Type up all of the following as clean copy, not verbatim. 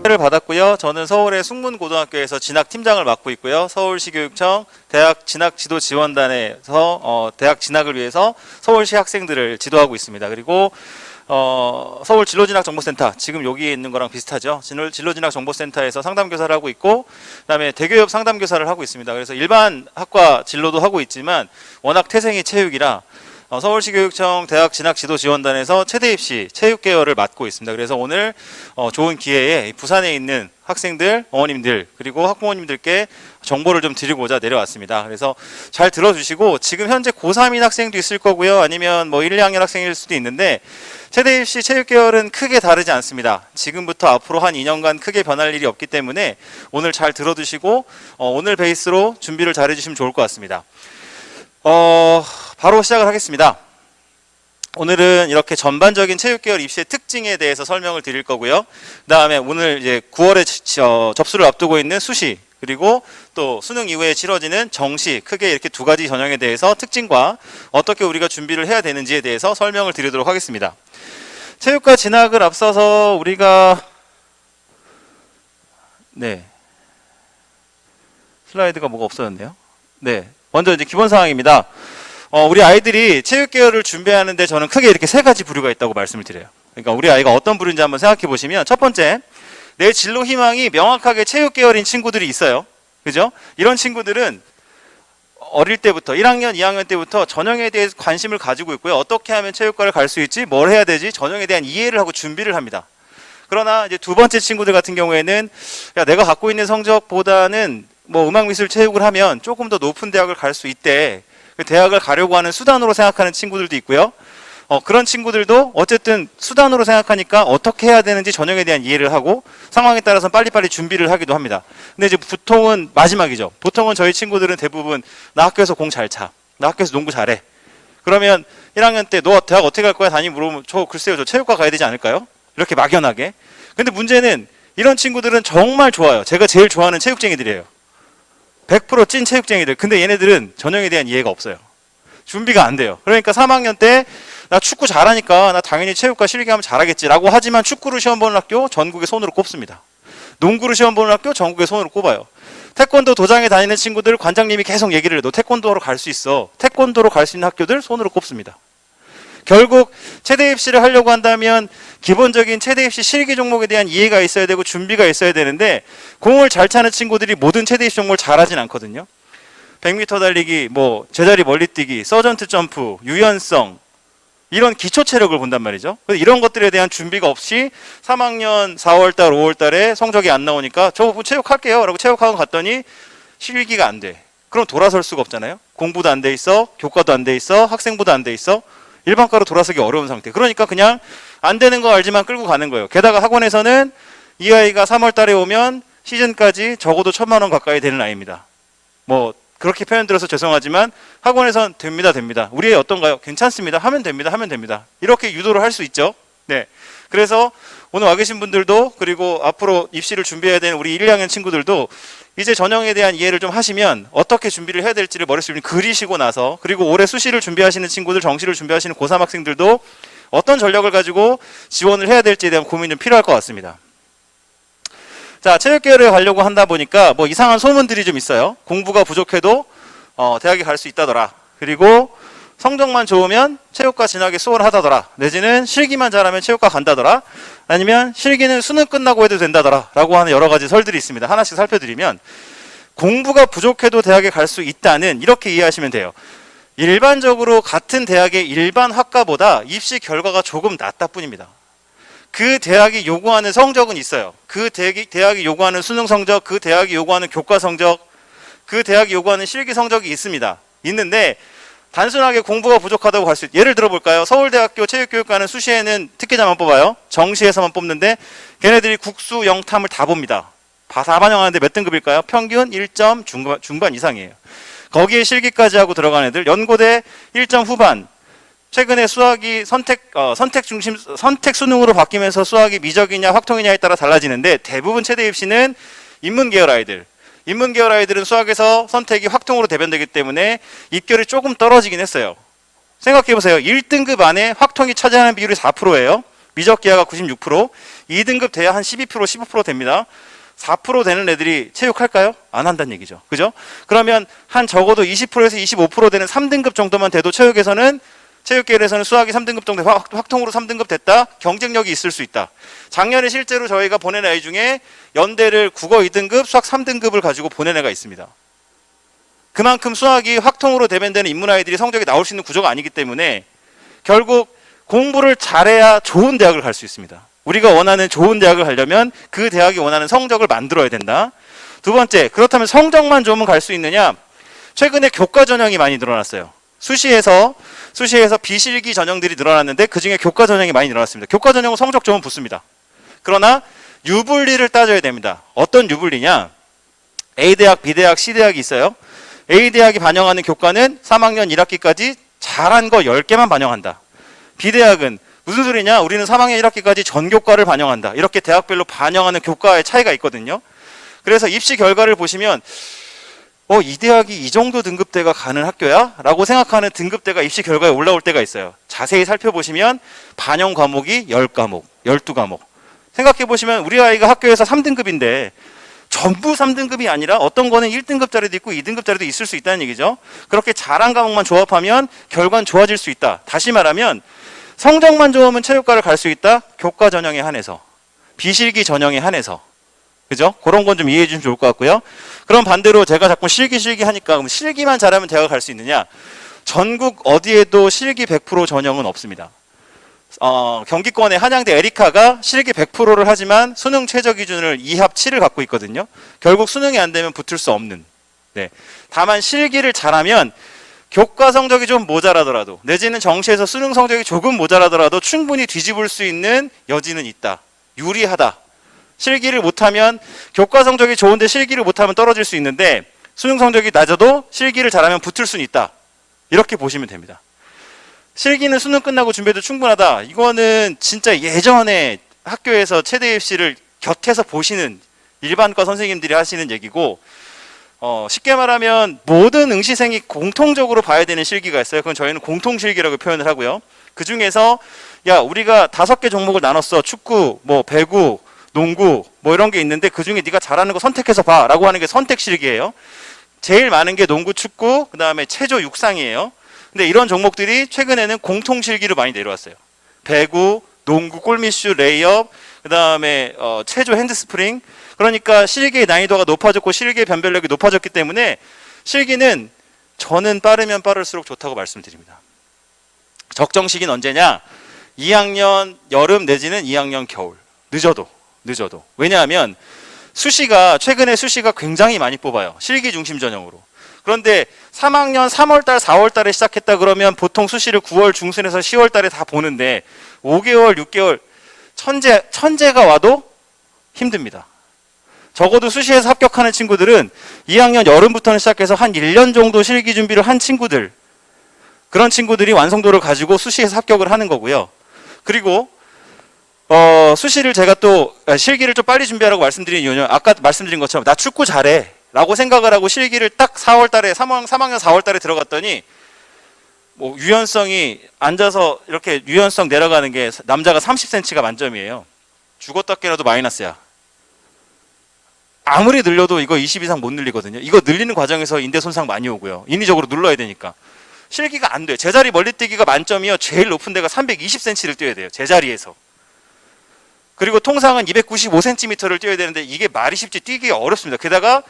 를 받았고요. 저는 서울의 숭문고등학교에서 진학팀장을 맡고 있고요. 서울시교육청 대학 진학지도지원단에서 대학 진학을 위해서 서울시 학생들을 지도하고 있습니다. 그리고 서울 진로진학정보센터, 지금 여기에 있는 거랑 비슷하죠. 진로진학정보센터에서 상담교사를 하고 있고, 그다음에 대교협 상담교사를 하고 있습니다. 그래서 일반 학과 진로도 하고 있지만 워낙 태생이 체육이라 서울시교육청 대학 진학지도지원단에서 최대 입시 체육 계열을 맡고 있습니다. 그래서 오늘 좋은 기회에 부산에 있는 학생들, 어머님들 그리고 학부모님들께 정보를 좀 드리고자 내려왔습니다. 그래서 잘 들어주시고, 지금 현재 고3인 학생도 있을 거고요. 아니면 뭐 1, 2학년 학생일 수도 있는데, 최대 입시 체육 계열은 크게 다르지 않습니다. 지금부터 앞으로 한 2년간 크게 변할 일이 없기 때문에 오늘 잘 들어두시고 오늘 베이스로 준비를 잘 해주시면 좋을 것 같습니다. 바로 시작을 하겠습니다. 오늘은 이렇게 전반적인 체육계열 입시의 특징에 대해서 설명을 드릴 거고요. 그 다음에 오늘 이제 9월에 접수를 앞두고 있는 수시, 그리고 또 수능 이후에 치러지는 정시, 크게 이렇게 두 가지 전형에 대해서 특징과 어떻게 우리가 준비를 해야 되는지에 대해서 설명을 드리도록 하겠습니다. 체육과 진학을 앞서서 우리가 슬라이드가 뭐가 없어졌네요. 먼저 이제 기본 사항입니다. 우리 아이들이 체육 계열을 준비하는데 저는 크게 이렇게 세 가지 부류가 있다고 말씀을 드려요. 그러니까 우리 아이가 어떤 부류인지 한번 생각해 보시면, 첫 번째, 내 진로 희망이 명확하게 체육 계열인 친구들이 있어요. 그죠? 이런 친구들은 어릴 때부터 1학년, 2학년 때부터 전형에 대해 관심을 가지고 있고요. 어떻게 하면 체육과를 갈 수 있지, 뭘 해야 되지, 전형에 대한 이해를 하고 준비를 합니다. 그러나 이제 두 번째 친구들 같은 경우에는, 야, 내가 갖고 있는 성적보다는 뭐 음악미술 체육을 하면 조금 더 높은 대학을 갈 수 있대. 그 대학을 가려고 하는 수단으로 생각하는 친구들도 있고요. 그런 친구들도 어쨌든 수단으로 생각하니까 어떻게 해야 되는지 전형에 대한 이해를 하고 상황에 따라서 빨리빨리 준비를 하기도 합니다. 근데 이제 보통은 마지막이죠. 보통은 저희 친구들은 대부분 나 학교에서 공 잘 차, 나 학교에서 농구 잘해. 그러면 1학년 때 너 대학 어떻게 갈 거야? 담임 물어보면 글쎄요, 저 체육과 가야 되지 않을까요? 이렇게 막연하게. 근데 문제는 이런 친구들은 정말 좋아요. 제가 제일 좋아하는 체육쟁이들이에요. 100% 찐 체육쟁이들. 근데 얘네들은 전형에 대한 이해가 없어요. 준비가 안 돼요. 그러니까 3학년 때 나 축구 잘하니까 나 당연히 체육과 실기하면 잘하겠지라고 하지만, 축구를 시험 보는 학교 전국에 손으로 꼽습니다. 농구를 시험 보는 학교 전국에 손으로 꼽아요. 태권도 도장에 다니는 친구들 관장님이 계속 얘기를 해도 태권도로 갈 수 있어. 태권도로 갈 수 있는 학교들 손으로 꼽습니다. 결국 최대 입시를 하려고 한다면 기본적인 최대 입시 실기 종목에 대한 이해가 있어야 되고 준비가 있어야 되는데, 공을 잘 차는 친구들이 모든 최대 입시 종목을 잘하진 않거든요. 100m 달리기, 뭐 제자리 멀리뛰기, 서전트 점프, 유연성, 이런 기초 체력을 본단 말이죠. 이런 것들에 대한 준비가 없이 3학년 4월달, 5월달에 성적이 안 나오니까 저 체육할게요 라고 체육학원 갔더니 실기가 안 돼. 그럼 돌아설 수가 없잖아요. 공부도 안 돼 있어, 교과도 안 돼 있어, 학생부도 안 돼 있어. 일반과로 돌아서기 어려운 상태. 그러니까 그냥 안 되는 거 알지만 끌고 가는 거예요. 게다가 학원에서는 이 아이가 3월 달에 오면 시즌까지 적어도 1,000만 원 가까이 되는 아이입니다. 뭐 그렇게 표현 들어서 죄송하지만 학원에선 됩니다. 우리 애 어떤가요? 괜찮습니다. 하면 됩니다. 이렇게 유도를 할 수 있죠. 그래서 오늘 와 계신 분들도, 그리고 앞으로 입시를 준비해야 되는 우리 1, 2학년 친구들도 이제 전형에 대한 이해를 좀 하시면 어떻게 준비를 해야 될지를 머릿속에 그리시고 나서, 그리고 올해 수시를 준비하시는 친구들, 정시를 준비하시는 고3 학생들도 어떤 전력을 가지고 지원을 해야 될지에 대한 고민이 좀 필요할 것 같습니다. 자, 체육계열에 가려고 한다 보니까 뭐 이상한 소문들이 좀 있어요. 공부가 부족해도 대학에 갈 수 있다더라. 그리고 성적만 좋으면 체육과 진학에 수월하다더라. 내지는 실기만 잘하면 체육과 간다더라. 아니면 실기는 수능 끝나고 해도 된다더라 라고 하는 여러 가지 설들이 있습니다. 하나씩 살펴드리면, 공부가 부족해도 대학에 갈 수 있다는, 이렇게 이해하시면 돼요. 일반적으로 같은 대학의 일반 학과보다 입시 결과가 조금 낫다 뿐입니다. 그 대학이 요구하는 성적은 있어요. 그 대학이 요구하는 수능 성적, 그 대학이 요구하는 교과 성적, 그 대학이 요구하는 실기 성적이 있습니다. 있는데 단순하게 공부가 부족하다고 갈 수 있어요. 예를 들어 볼까요? 서울대학교 체육교육과는 수시에는 특기자만 뽑아요. 정시에서만 뽑는데 걔네들이 국수, 영탐을 다 봅니다. 다 반영하는데 몇 등급일까요? 평균 1점 중반 이상이에요. 거기에 실기까지 하고 들어간 애들, 연고대 1점 후반. 최근에 수학이 선택 수능으로 바뀌면서 수학이 미적이냐 확통이냐에 따라 달라지는데, 대부분 최대 입시는 인문 계열 아이들. 인문 계열 아이들은 수학에서 선택이 확통으로 대변되기 때문에 입결이 조금 떨어지긴 했어요. 생각해보세요. 1등급 안에 확통이 차지하는 비율이 4%예요. 미적 기하가 96%, 2등급 돼야 한 12%, 15% 됩니다. 4% 되는 애들이 체육할까요? 안 한다는 얘기죠. 그죠? 그러면 한 적어도 20%에서 25% 되는 3등급 정도만 돼도 체육계열에서는 수학이 3등급 정도, 확통으로 3등급 됐다? 경쟁력이 있을 수 있다. 작년에 실제로 저희가 보낸 아이 중에 연대를 국어 2등급, 수학 3등급을 가지고 보낸 애가 있습니다. 그만큼 수학이 확통으로 대변되는 인문 아이들이 성적이 나올 수 있는 구조가 아니기 때문에 결국 공부를 잘해야 좋은 대학을 갈 수 있습니다. 우리가 원하는 좋은 대학을 가려면 그 대학이 원하는 성적을 만들어야 된다. 두 번째, 그렇다면 성적만 좋으면 갈 수 있느냐? 최근에 교과 전형이 많이 늘어났어요. 수시에서 비실기 전형들이 늘어났는데 그중에 교과 전형이 많이 늘어났습니다. 교과 전형은 성적 좋으면 붙습니다. 그러나 유불리를 따져야 됩니다. 어떤 유불리냐? A대학, B대학, C대학이 있어요. A대학이 반영하는 교과는 3학년 1학기까지 잘한 거 10개만 반영한다. B대학은 무슨 소리냐? 우리는 3학년 1학기까지 전 교과를 반영한다. 이렇게 대학별로 반영하는 교과의 차이가 있거든요. 그래서 입시 결과를 보시면 이 대학이 이 정도 등급대가 가는 학교야? 라고 생각하는 등급대가 입시 결과에 올라올 때가 있어요. 자세히 살펴보시면 반영 과목이 10과목, 12과목. 생각해보시면 우리 아이가 학교에서 3등급인데 전부 3등급이 아니라 어떤 거는 1등급짜리도 있고 2등급짜리도 있을 수 있다는 얘기죠. 그렇게 잘한 과목만 조합하면 결과는 좋아질 수 있다. 다시 말하면 성적만 좋으면 체육과를 갈 수 있다. 교과 전형에 한해서, 비실기 전형에 한해서, 그죠? 그런 건 좀 이해해 주시면 좋을 것 같고요. 그럼 반대로 제가 자꾸 실기 하니까 그럼 실기만 잘하면 대학을 갈 수 있느냐? 전국 어디에도 실기 100% 전형은 없습니다. 경기권의 한양대 에리카가 실기 100%를 하지만 수능 최저 기준을 2합 7을 갖고 있거든요. 결국 수능이 안 되면 붙을 수 없는. 네. 다만 실기를 잘하면 교과 성적이 좀 모자라더라도 내지는 정시에서 수능 성적이 조금 모자라더라도 충분히 뒤집을 수 있는 여지는 있다. 유리하다. 실기를 못하면 교과 성적이 좋은데 실기를 못하면 떨어질 수 있는데 수능 성적이 낮아도 실기를 잘하면 붙을 수는 있다. 이렇게 보시면 됩니다. 실기는 수능 끝나고 준비해도 충분하다. 이거는 진짜 예전에 학교에서 체대 입시를 곁에서 보시는 일반과 선생님들이 하시는 얘기고 쉽게 말하면 모든 응시생이 공통적으로 봐야 되는 실기가 있어요. 그건 저희는 공통실기라고 표현을 하고요. 그 중에서 우리가 5개 종목을 나눴어. 축구, 배구, 농구 이런 게 있는데 그 중에 네가 잘하는 거 선택해서 봐 라고 하는 게 선택실기예요. 제일 많은 게 농구, 축구, 그 다음에 체조, 육상이에요. 근데 이런 종목들이 최근에는 공통실기로 많이 내려왔어요. 배구, 농구, 골미슈, 레이업, 그 다음에 체조, 핸드스프링. 그러니까 실기의 난이도가 높아졌고 실기의 변별력이 높아졌기 때문에 실기는 저는 빠르면 빠를수록 좋다고 말씀드립니다. 적정 시기는 언제냐? 2학년 여름 내지는 2학년 겨울. 늦어도. 왜냐하면 최근에 수시가 굉장히 많이 뽑아요. 실기 중심 전형으로. 그런데 3학년 3월달, 4월달에 시작했다 그러면 보통 수시를 9월 중순에서 10월달에 다 보는데 5개월, 6개월 천재가 와도 힘듭니다. 적어도 수시에서 합격하는 친구들은 2학년 여름부터는 시작해서 한 1년 정도 실기 준비를 한 친구들, 그런 친구들이 완성도를 가지고 수시에서 합격을 하는 거고요. 그리고 수시를 제가 또 실기를 좀 빨리 준비하라고 말씀드린 이유는 아까 말씀드린 것처럼 나 축구 잘해 라고 생각을 하고 실기를 딱 4월달에 3학년 4월달에 들어갔더니 유연성이 앉아서 이렇게 유연성 내려가는 게 남자가 30cm가 만점이에요. 죽었다 깨라도 마이너스야. 아무리 늘려도 이거 20 이상 못 늘리거든요. 이거 늘리는 과정에서 인대 손상 많이 오고요. 인위적으로 눌러야 되니까. 실기가 안 돼요. 제자리 멀리뛰기가 만점이요. 제일 높은 데가 320cm를 뛰어야 돼요. 제자리에서. 그리고 통상은 295cm를 뛰어야 되는데 이게 말이 쉽지 뛰기가 어렵습니다. 게다가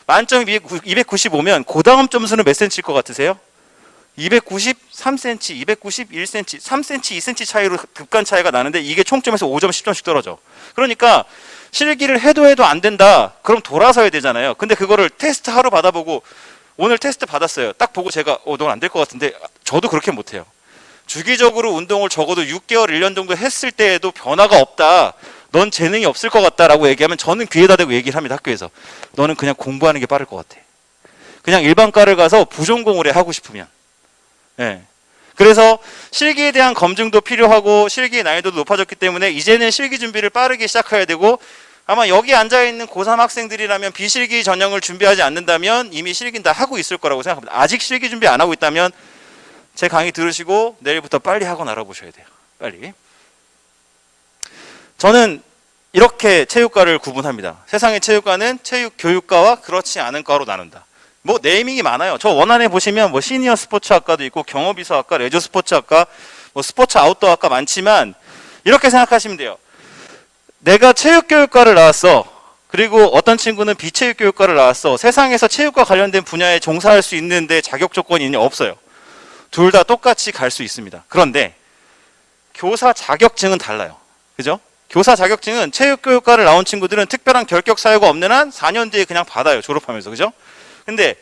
만점이 295면 그 다음 점수는 몇 cm일 것 같으세요? 293cm, 291cm, 3cm, 2cm 차이로 급간 차이가 나는데 이게 총점에서 5점, 10점씩 떨어져. 그러니까 실기를 해도 안 된다. 그럼 돌아서야 되잖아요. 근데 그거를 테스트 하루 받아보고 오늘 테스트 받았어요. 딱 보고 제가 넌 안 될 것 같은데 저도 그렇게 못해요. 주기적으로 운동을 적어도 6개월, 1년 정도 했을 때에도 변화가 없다. 넌 재능이 없을 것 같다라고 얘기하면 저는 귀에다 대고 얘기를 합니다. 학교에서. 너는 그냥 공부하는 게 빠를 것 같아. 그냥 일반과를 가서 부전공을 해 하고 싶으면. 네. 그래서 실기에 대한 검증도 필요하고 실기의 난이도도 높아졌기 때문에 이제는 실기 준비를 빠르게 시작해야 되고 아마 여기 앉아있는 고3 학생들이라면 비실기 전형을 준비하지 않는다면 이미 실기는 다 하고 있을 거라고 생각합니다. 아직 실기 준비 안 하고 있다면 제 강의 들으시고 내일부터 빨리 학원 알아보셔야 돼요. 빨리. 저는 이렇게 체육과를 구분합니다. 세상의 체육과는 체육교육과와 그렇지 않은 과로 나눈다. 뭐 네이밍이 많아요. 저 원안에 보시면 뭐 시니어 스포츠학과도 있고 경험이수학과, 레저 스포츠학과, 뭐 스포츠 아웃도어학과 많지만 이렇게 생각하시면 돼요. 내가 체육교육과를 나왔어. 그리고 어떤 친구는 비체육교육과를 나왔어. 세상에서 체육과 관련된 분야에 종사할 수 있는데 자격 조건이 있냐? 없어요. 둘 다 똑같이 갈 수 있습니다. 그런데 교사 자격증은 달라요. 그죠? 교사 자격증은 체육교육과를 나온 친구들은 특별한 결격 사유가 없는 한 4년 뒤에 그냥 받아요. 졸업하면서. 그죠? 근데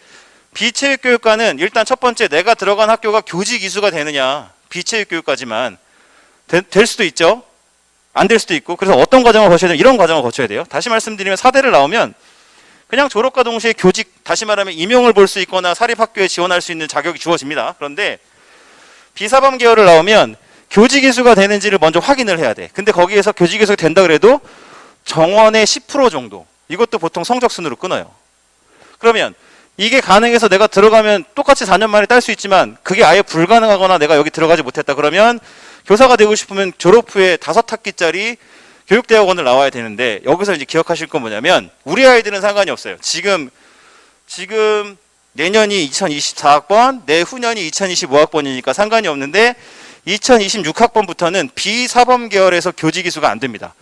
비체육교육과는 일단 첫 번째 내가 들어간 학교가 교직 이수가 되느냐. 비체육교육과지만 될 수도 있죠. 안 될 수도 있고. 그래서 어떤 과정을 거쳐야 되냐. 이런 과정을 거쳐야 돼요. 다시 말씀드리면 사대를 나오면 그냥 졸업과 동시에 교직, 다시 말하면 임용을 볼 수 있거나 사립학교에 지원할 수 있는 자격이 주어집니다. 그런데 비사범 계열을 나오면 교직 이수가 되는지를 먼저 확인을 해야 돼. 근데 거기에서 교직 이수가 된다 그래도 정원의 10% 정도. 이것도 보통 성적순으로 끊어요. 그러면 이게 가능해서 내가 들어가면 똑같이 4년 만에 딸 수 있지만 그게 아예 불가능하거나 내가 여기 들어가지 못했다 그러면 교사가 되고 싶으면 졸업 후에 5학기짜리 교육대학원을 나와야 되는데 여기서 이제 기억하실 건 뭐냐면 우리 아이들은 상관이 없어요. 지금 내년이 2024학번, 내후년이 2025학번이니까 상관이 없는데 2026학번부터는 비사범 계열에서 교직 이수가 안 됩니다.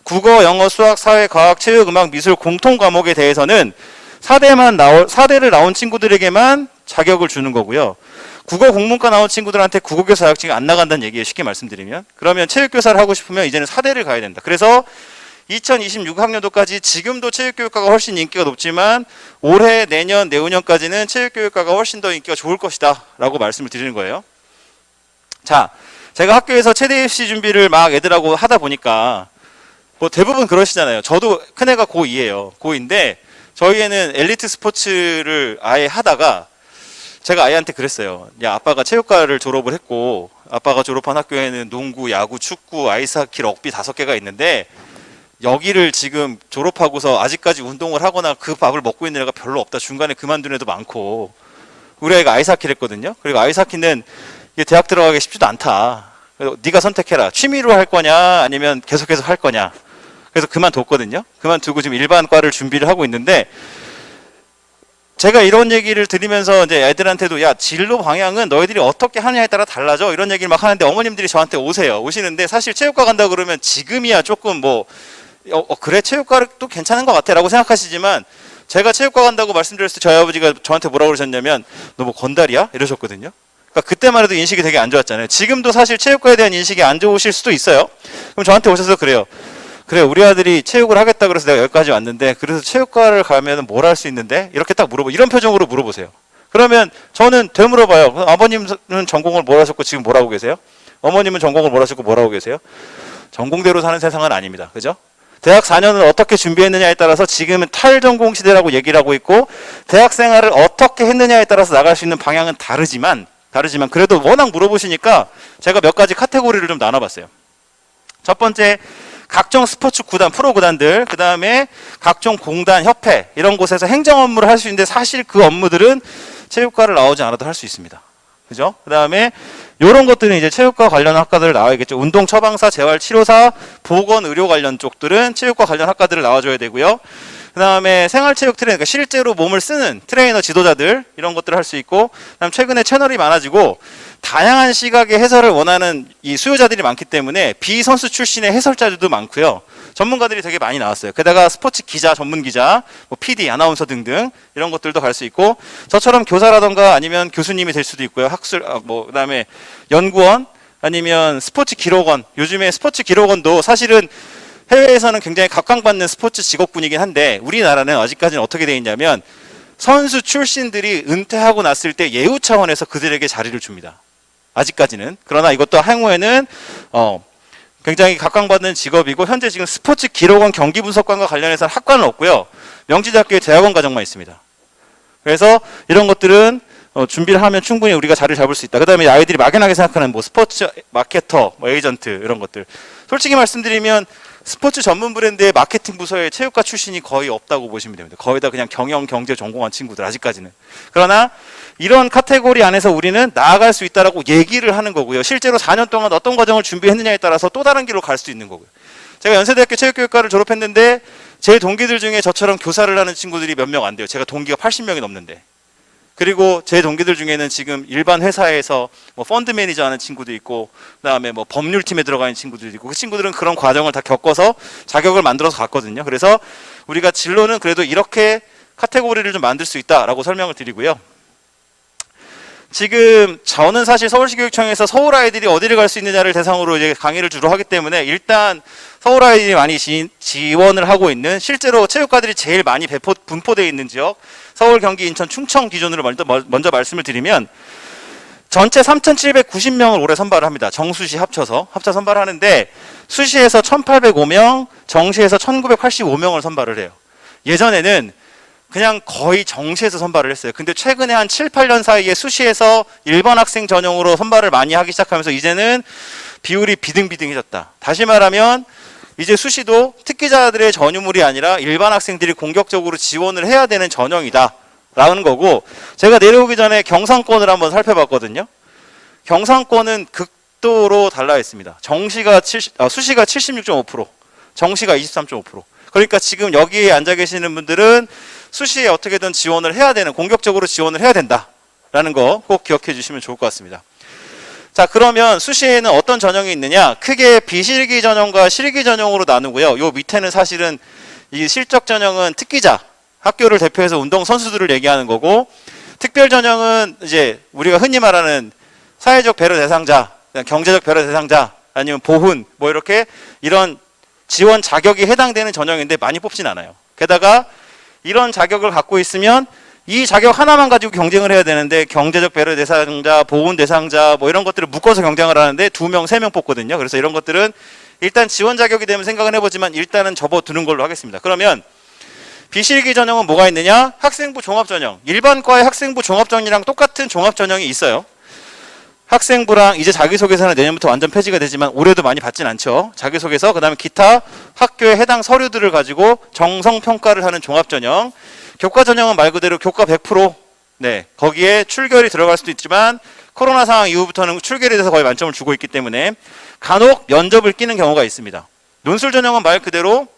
국어, 영어, 수학, 사회, 과학, 체육, 음악, 미술 공통 과목에 대해서는 4대를 나온 친구들에게만 자격을 주는 거고요. 국어 국문과 나온 친구들한테 국어교사 자격증이 안 나간다는 얘기예요. 쉽게 말씀드리면. 그러면 체육교사를 하고 싶으면 이제는 4대를 가야 된다. 그래서 2026학년도까지 지금도 체육교육과가 훨씬 인기가 높지만 올해, 내년, 내후년까지는 체육교육과가 훨씬 더 인기가 좋을 것이다 라고 말씀을 드리는 거예요. 자, 제가 학교에서 체대 입시 준비를 막 애들하고 하다 보니까 뭐 대부분 그러시잖아요. 저도 큰애가 고2예요. 고2인데 저희 애는 엘리트 스포츠를 아예 하다가 제가 아이한테 그랬어요. 야, 아빠가 체육과를 졸업을 했고 아빠가 졸업한 학교에는 농구, 야구, 축구, 아이스하키, 럭비 5개가 있는데 여기를 지금 졸업하고서 아직까지 운동을 하거나 그 밥을 먹고 있는 애가 별로 없다. 중간에 그만둔 애도 많고. 우리 아이가 아이스하키를 했거든요. 그리고 아이스하키는 이게 대학 들어가기 쉽지도 않다. 그래서 네가 선택해라. 취미로 할 거냐 아니면 계속해서 할 거냐. 그래서 그만뒀거든요. 그만두고 지금 일반 과를 준비를 하고 있는데 제가 이런 얘기를 드리면서 이제 애들한테도 야, 진로 방향은 너희들이 어떻게 하느냐에 따라 달라져. 이런 얘기를 막 하는데 어머님들이 저한테 오시는데 사실 체육과 간다 그러면 지금이야 조금 뭐 그래 체육과도 괜찮은 것 같아 라고 생각하시지만 제가 체육과 간다고 말씀드렸을 때 저희 아버지가 저한테 뭐라고 그러셨냐면 너 뭐 건달이야? 이러셨거든요. 그러니까 그때만 해도 인식이 되게 안 좋았잖아요. 지금도 사실 체육과에 대한 인식이 안 좋으실 수도 있어요. 그럼 저한테 오셔서 그래요. 그래, 우리 아들이 체육을 하겠다 그래서 내가 여기까지 왔는데 그래서 체육과를 가면 뭘 할 수 있는데? 이렇게 딱 이런 표정으로 물어보세요. 그러면 저는 되물어봐요. 아버님은 전공을 뭘 하셨고 지금 뭘 하고 계세요? 어머님은 전공을 뭘 하셨고 뭘 하고 계세요? 전공대로 사는 세상은 아닙니다. 그죠? 대학 4년을 어떻게 준비했느냐에 따라서 지금은 탈전공 시대라고 얘기를 하고 있고 대학 생활을 어떻게 했느냐에 따라서 나갈 수 있는 방향은 다르지만 그래도 워낙 물어보시니까 제가 몇 가지 카테고리를 좀 나눠봤어요. 첫 번째, 각종 스포츠 구단, 프로 구단들, 그 다음에 각종 공단, 협회 이런 곳에서 행정 업무를 할 수 있는데 사실 그 업무들은 체육과를 나오지 않아도 할 수 있습니다. 그죠? 그 다음에 이런 것들은 이제 체육과 관련 학과들 나와야겠죠. 운동 처방사, 재활 치료사, 보건 의료 관련 쪽들은 체육과 관련 학과들을 나와줘야 되고요. 그 다음에 생활체육 트레이너, 그러니까 실제로 몸을 쓰는 트레이너 지도자들 이런 것들을 할 수 있고, 그다음 최근에 채널이 많아지고 다양한 시각의 해설을 원하는 이 수요자들이 많기 때문에 비선수 출신의 해설자들도 많고요. 전문가들이 되게 많이 나왔어요. 게다가 스포츠 기자, 전문 기자, 뭐 PD, 아나운서 등등 이런 것들도 갈 수 있고, 저처럼 교사라던가 아니면 교수님이 될 수도 있고요. 학술, 그다음에 연구원 아니면 스포츠 기록원. 요즘에 스포츠 기록원도 사실은 해외에서는 굉장히 각광받는 스포츠 직업군이긴 한데 우리나라는 아직까지는 어떻게 되어 있냐면 선수 출신들이 은퇴하고 났을 때 예우 차원에서 그들에게 자리를 줍니다. 아직까지는. 그러나 이것도 향후에는 굉장히 각광받는 직업이고 현재 지금 스포츠 기록원 경기 분석관과 관련해서는 학과는 없고요. 명지대학교에 대학원 과정만 있습니다. 그래서 이런 것들은 준비를 하면 충분히 우리가 자리를 잡을 수 있다. 그 다음에 아이들이 막연하게 생각하는 뭐 스포츠 마케터, 뭐 에이전트 이런 것들. 솔직히 말씀드리면 스포츠 전문 브랜드의 마케팅 부서에 체육과 출신이 거의 없다고 보시면 됩니다. 거의 다 그냥 경영, 경제 전공한 친구들 아직까지는. 그러나 이런 카테고리 안에서 우리는 나아갈 수 있다라고 얘기를 하는 거고요. 실제로 4년 동안 어떤 과정을 준비했느냐에 따라서 또 다른 길로 갈 수 있는 거고요. 제가 연세대학교 체육교육과를 졸업했는데 제 동기들 중에 저처럼 교사를 하는 친구들이 몇 명 안 돼요. 제가 동기가 80명이 넘는데. 그리고 제 동기들 중에는 지금 일반 회사에서 뭐 펀드 매니저 하는 친구도 있고, 그다음에 뭐 법률팀에 들어가 있는 친구들도 있고, 그 친구들은 그런 과정을 다 겪어서 자격을 만들어서 갔거든요. 그래서 우리가 진로는 그래도 이렇게 카테고리를 좀 만들 수 있다라고 설명을 드리고요. 지금 저는 사실 서울시 교육청에서 서울 아이들이 어디를 갈 수 있느냐를 대상으로 이제 강의를 주로 하기 때문에 일단 서울 아이들이 많이 지원을 하고 있는, 실제로 체육과들이 제일 많이 분포되어 있는 지역 서울, 경기, 인천, 충청 기준으로 먼저 말씀을 드리면 전체 3,790명을 올해 선발을 합니다. 정수시 합쳐 선발하는데 수시에서 1,805명, 정시에서 1,985명을 선발을 해요. 예전에는 그냥 거의 정시에서 선발을 했어요. 근데 최근에 한 7, 8년 사이에 수시에서 일반 학생 전용으로 선발을 많이 하기 시작하면서 이제는 비율이 비등비등해졌다. 다시 말하면 이제 수시도 특기자들의 전유물이 아니라 일반 학생들이 공격적으로 지원을 해야 되는 전형이다 라는 거고, 제가 내려오기 전에 경상권을 한번 살펴봤거든요. 경상권은 극도로 달라 있습니다. 수시가 76.5%, 정시가 23.5%. 그러니까 지금 여기에 앉아 계시는 분들은 수시에 어떻게든 지원을 해야 되는, 공격적으로 지원을 해야 된다라는 거 꼭 기억해 주시면 좋을 것 같습니다. 자, 그러면 수시에는 어떤 전형이 있느냐? 크게 비실기 전형과 실기 전형으로 나누고요. 요 밑에는 사실은 이 실적 전형은 특기자, 학교를 대표해서 운동 선수들을 얘기하는 거고, 특별 전형은 이제 우리가 흔히 말하는 사회적 배려 대상자, 경제적 배려 대상자, 아니면 보훈, 뭐 이렇게 이런 지원 자격이 해당되는 전형인데 많이 뽑진 않아요. 게다가 이런 자격을 갖고 있으면 이 자격 하나만 가지고 경쟁을 해야 되는데 경제적 배려 대상자, 보훈 대상자 뭐 이런 것들을 묶어서 경쟁을 하는데 2명, 3명 뽑거든요. 그래서 이런 것들은 일단 지원 자격이 되면 생각은 해보지만 일단은 접어두는 걸로 하겠습니다. 그러면 비실기 전형은 뭐가 있느냐? 학생부 종합전형. 일반과의 학생부 종합전형이랑 똑같은 종합전형이 있어요. 학생부랑 이제 자기소개서는 내년부터 완전 폐지가 되지만 올해도 많이 받진 않죠. 자기소개서, 그 다음에 기타 학교의 해당 서류들을 가지고 정성평가를 하는 종합전형. 교과전형은 말 그대로 교과 100%, 네, 거기에 출결이 들어갈 수도 있지만 코로나 상황 이후부터는 출결에 대해서 거의 만점을 주고 있기 때문에 간혹 면접을 끼는 경우가 있습니다. 논술전형은 말 그대로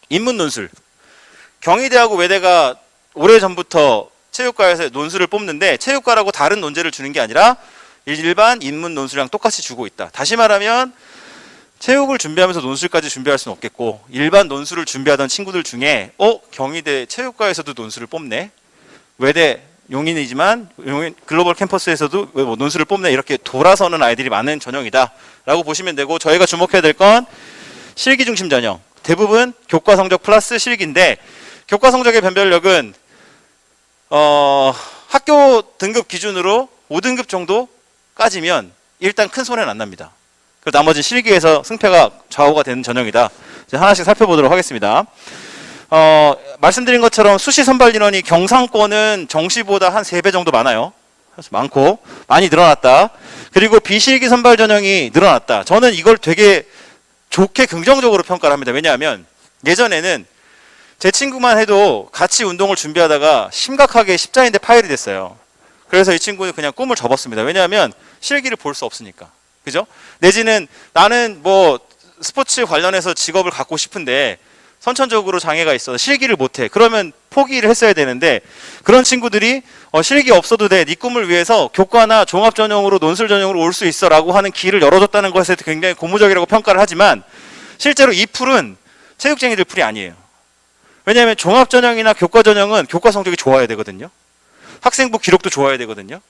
인문논술. 경희대하고 외대가 오래전부터 체육과에서 논술을 뽑는데 체육과라고 다른 논제를 주는 게 아니라 일반 인문 논술이랑 똑같이 주고 있다. 다시 말하면 체육을 준비하면서 논술까지 준비할 수는 없겠고, 일반 논술을 준비하던 친구들 중에 경희대 체육과에서도 논술을 뽑네, 외대 용인이지만 글로벌 캠퍼스에서도 논술을 뽑네, 이렇게 돌아서는 아이들이 많은 전형이다 라고 보시면 되고, 저희가 주목해야 될 건 실기 중심 전형. 대부분 교과 성적 플러스 실기인데, 교과 성적의 변별력은 학교 등급 기준으로 5등급 정도 까지면 일단 큰 손해는 안 납니다. 그리고 나머지 실기에서 승패가 좌우가 되는 전형이다. 이제 하나씩 살펴보도록 하겠습니다. 말씀드린 것처럼 수시 선발 인원이 경상권은 정시보다 한 3배 정도 많아요. 많고 많이 늘어났다. 그리고 비실기 선발 전형이 늘어났다. 저는 이걸 되게 좋게 긍정적으로 평가를 합니다. 왜냐하면 예전에는 제 친구만 해도 같이 운동을 준비하다가 심각하게 십자인대 파열이 됐어요. 그래서 이 친구는 그냥 꿈을 접었습니다. 왜냐하면 실기를 볼 수 없으니까. 그죠? 내지는 나는 뭐 스포츠 관련해서 직업을 갖고 싶은데 선천적으로 장애가 있어서 실기를 못해. 그러면 포기를 했어야 되는데, 그런 친구들이 실기 없어도 돼, 네 꿈을 위해서 교과나 종합전형으로 논술 전형으로 올 수 있어 라고 하는 길을 열어줬다는 것에 굉장히 고무적이라고 평가를 하지만, 실제로 이 풀은 체육쟁이들 풀이 아니에요. 왜냐하면 종합전형이나 교과전형은 교과 성적이 좋아야 되거든요. 학생부 기록도 좋아야 되거든요.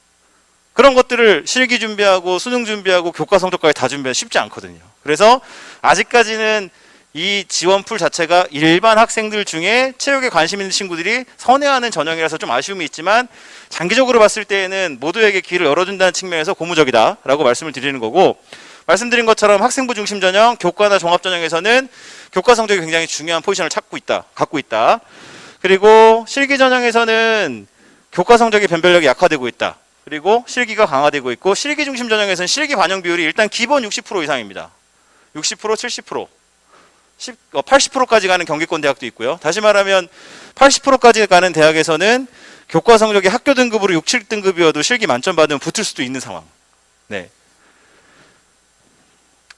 그런 것들을 실기 준비하고 수능 준비하고 교과 성적까지 다 준비하기 쉽지 않거든요. 그래서 아직까지는 이 지원풀 자체가 일반 학생들 중에 체육에 관심 있는 친구들이 선회하는 전형이라서 좀 아쉬움이 있지만, 장기적으로 봤을 때에는 모두에게 길을 열어준다는 측면에서 고무적이다라고 말씀을 드리는 거고, 말씀드린 것처럼 학생부 중심 전형, 교과나 종합 전형에서는 교과 성적이 굉장히 중요한 포지션을 갖고 있다. 그리고 실기 전형에서는 교과 성적의 변별력이 약화되고 있다. 그리고 실기가 강화되고 있고, 실기 중심 전형에서는 실기 반영 비율이 일단 기본 60% 이상입니다. 60%, 70%, 80%까지 가는 경기권 대학도 있고요. 다시 말하면 80%까지 가는 대학에서는 교과 성적이 학교 등급으로 6, 7등급이어도 실기 만점 받으면 붙을 수도 있는 상황. 네.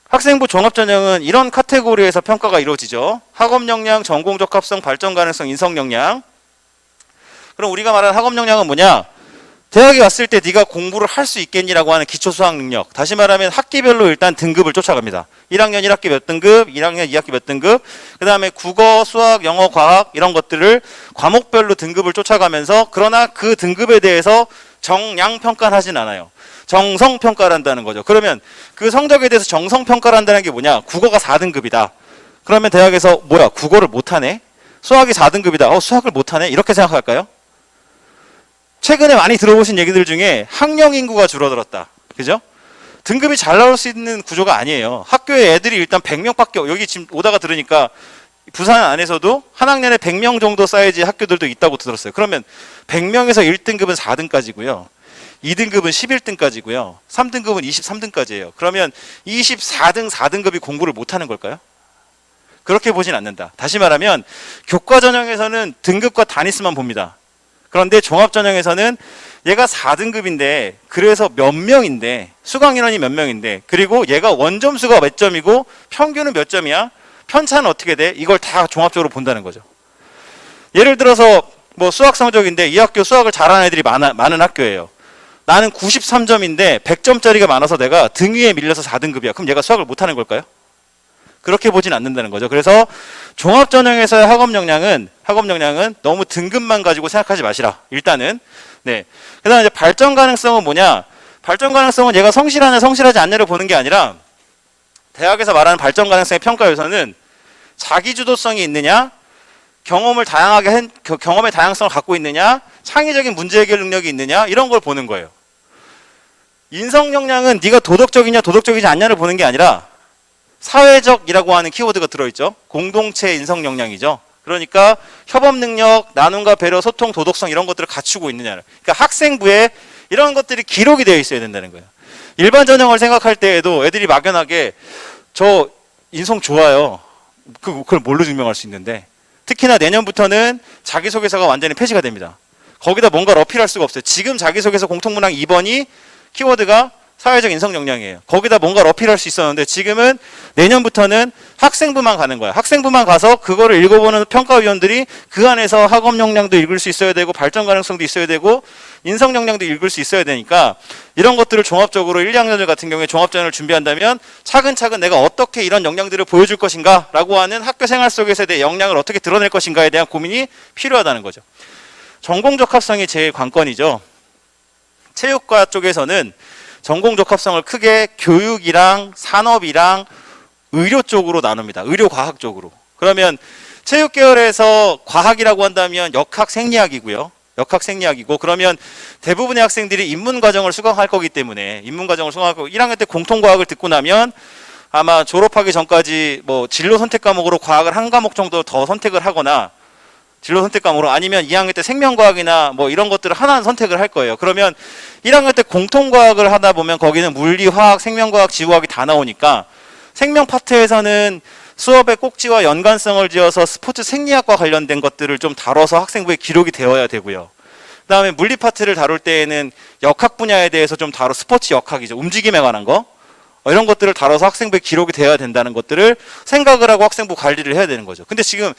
학생부 종합전형은 이런 카테고리에서 평가가 이루어지죠. 학업 역량, 전공 적합성, 발전 가능성, 인성 역량. 그럼 우리가 말하는 학업 역량은 뭐냐? 대학에 왔을 때 네가 공부를 할 수 있겠니라고 하는 기초 수학 능력. 다시 말하면 학기별로 일단 등급을 쫓아갑니다. 1학년 1학기 몇 등급, 1학년 2학기 몇 등급, 그 다음에 국어, 수학, 영어, 과학 이런 것들을 과목별로 등급을 쫓아가면서 그러나 그 등급에 대해서 정량 평가를 하진 않아요. 정성 평가를 한다는 거죠. 그러면 그 성적에 대해서 정성 평가를 한다는 게 뭐냐? 국어가 4등급이다. 그러면 대학에서 뭐야? 국어를 못하네? 수학이 4등급이다. 수학을 못하네? 이렇게 생각할까요? 최근에 많이 들어보신 얘기들 중에 학령 인구가 줄어들었다. 그죠? 등급이 잘 나올 수 있는 구조가 아니에요. 학교에 애들이 일단 100명밖에, 여기 지금 오다가 들으니까 부산 안에서도 한 학년에 100명 정도 사이즈의 학교들도 있다고 들었어요. 그러면 100명에서 1등급은 4등까지고요. 2등급은 11등까지고요. 3등급은 23등까지예요. 그러면 24등, 4등급이 공부를 못하는 걸까요? 그렇게 보진 않는다. 다시 말하면 교과 전형에서는 등급과 단위수만 봅니다. 그런데 종합전형에서는 얘가 4등급인데 그래서 몇 명인데 수강 인원이 몇 명인데 그리고 얘가 원점수가 몇 점이고 평균은 몇 점이야? 편차는 어떻게 돼? 이걸 다 종합적으로 본다는 거죠. 예를 들어서 뭐 수학 성적인데 이 학교 수학을 잘하는 애들이 많은 학교예요. 나는 93점인데 100점짜리가 많아서 내가 등 위에 밀려서 4등급이야. 그럼 얘가 수학을 못하는 걸까요? 그렇게 보진 않는다는 거죠. 그래서 종합전형에서의 학업 역량은 너무 등급만 가지고 생각하지 마시라. 일단은. 네. 그다음에 이제 발전 가능성은 뭐냐? 발전 가능성은 얘가 성실하냐 성실하지 않냐를 보는 게 아니라 대학에서 말하는 발전 가능성의 평가 요소는 자기 주도성이 있느냐? 경험의 다양성을 갖고 있느냐? 창의적인 문제 해결 능력이 있느냐? 이런 걸 보는 거예요. 인성 역량은 네가 도덕적이냐 도덕적이지 않냐를 보는 게 아니라 사회적이라고 하는 키워드가 들어있죠. 공동체 인성 역량이죠. 그러니까 협업 능력, 나눔과 배려, 소통, 도덕성 이런 것들을 갖추고 있느냐. 그러니까 학생부에 이런 것들이 기록이 되어 있어야 된다는 거예요. 일반 전형을 생각할 때에도 애들이 막연하게 저 인성 좋아요. 그걸 뭘로 증명할 수 있는데 특히나 내년부터는 자기소개서가 완전히 폐지가 됩니다. 거기다 뭔가를 어필할 수가 없어요. 지금 자기소개서 공통문항 2번이 키워드가 사회적 인성 역량이에요. 거기다 뭔가를 어필할 수 있었는데 지금은 내년부터는 학생부만 가는 거야. 학생부만 가서 그거를 읽어보는 평가위원들이 그 안에서 학업 역량도 읽을 수 있어야 되고 발전 가능성도 있어야 되고 인성 역량도 읽을 수 있어야 되니까 이런 것들을 종합적으로 1, 2학년들 같은 경우에 종합전형을 준비한다면 차근차근 내가 어떻게 이런 역량들을 보여줄 것인가 라고 하는 학교 생활 속에서 내 역량을 어떻게 드러낼 것인가에 대한 고민이 필요하다는 거죠. 전공 적합성이 제일 관건이죠. 체육과 쪽에서는 전공 적합성을 크게 교육이랑 산업이랑 의료 쪽으로 나눕니다. 의료 과학 쪽으로. 그러면 체육 계열에서 과학이라고 한다면 역학 생리학이고요. 역학 생리학이고 그러면 대부분의 학생들이 인문 과정을 수강할 거기 때문에 인문 과정을 수강할 거고 1학년 때 공통 과학을 듣고 나면 아마 졸업하기 전까지 뭐 진로 선택 과목으로 과학을 한 과목 정도 더 선택을 하거나 진로 선택 과목으로 아니면 2학년 때 생명과학이나 뭐 이런 것들을 하나는 선택을 할 거예요. 그러면 1학년 때 공통과학을 하다 보면 거기는 물리, 화학, 생명과학, 지구과학이 다 나오니까 생명 파트에서는 수업의 꼭지와 연관성을 지어서 스포츠 생리학과 관련된 것들을 좀 다뤄서 학생부에 기록이 되어야 되고요. 그 다음에 물리 파트를 다룰 때에는 역학 분야에 대해서 좀 스포츠 역학이죠. 움직임에 관한 거. 이런 것들을 다뤄서 학생부에 기록이 되어야 된다는 것들을 생각을 하고 학생부 관리를 해야 되는 거죠. 근데 지금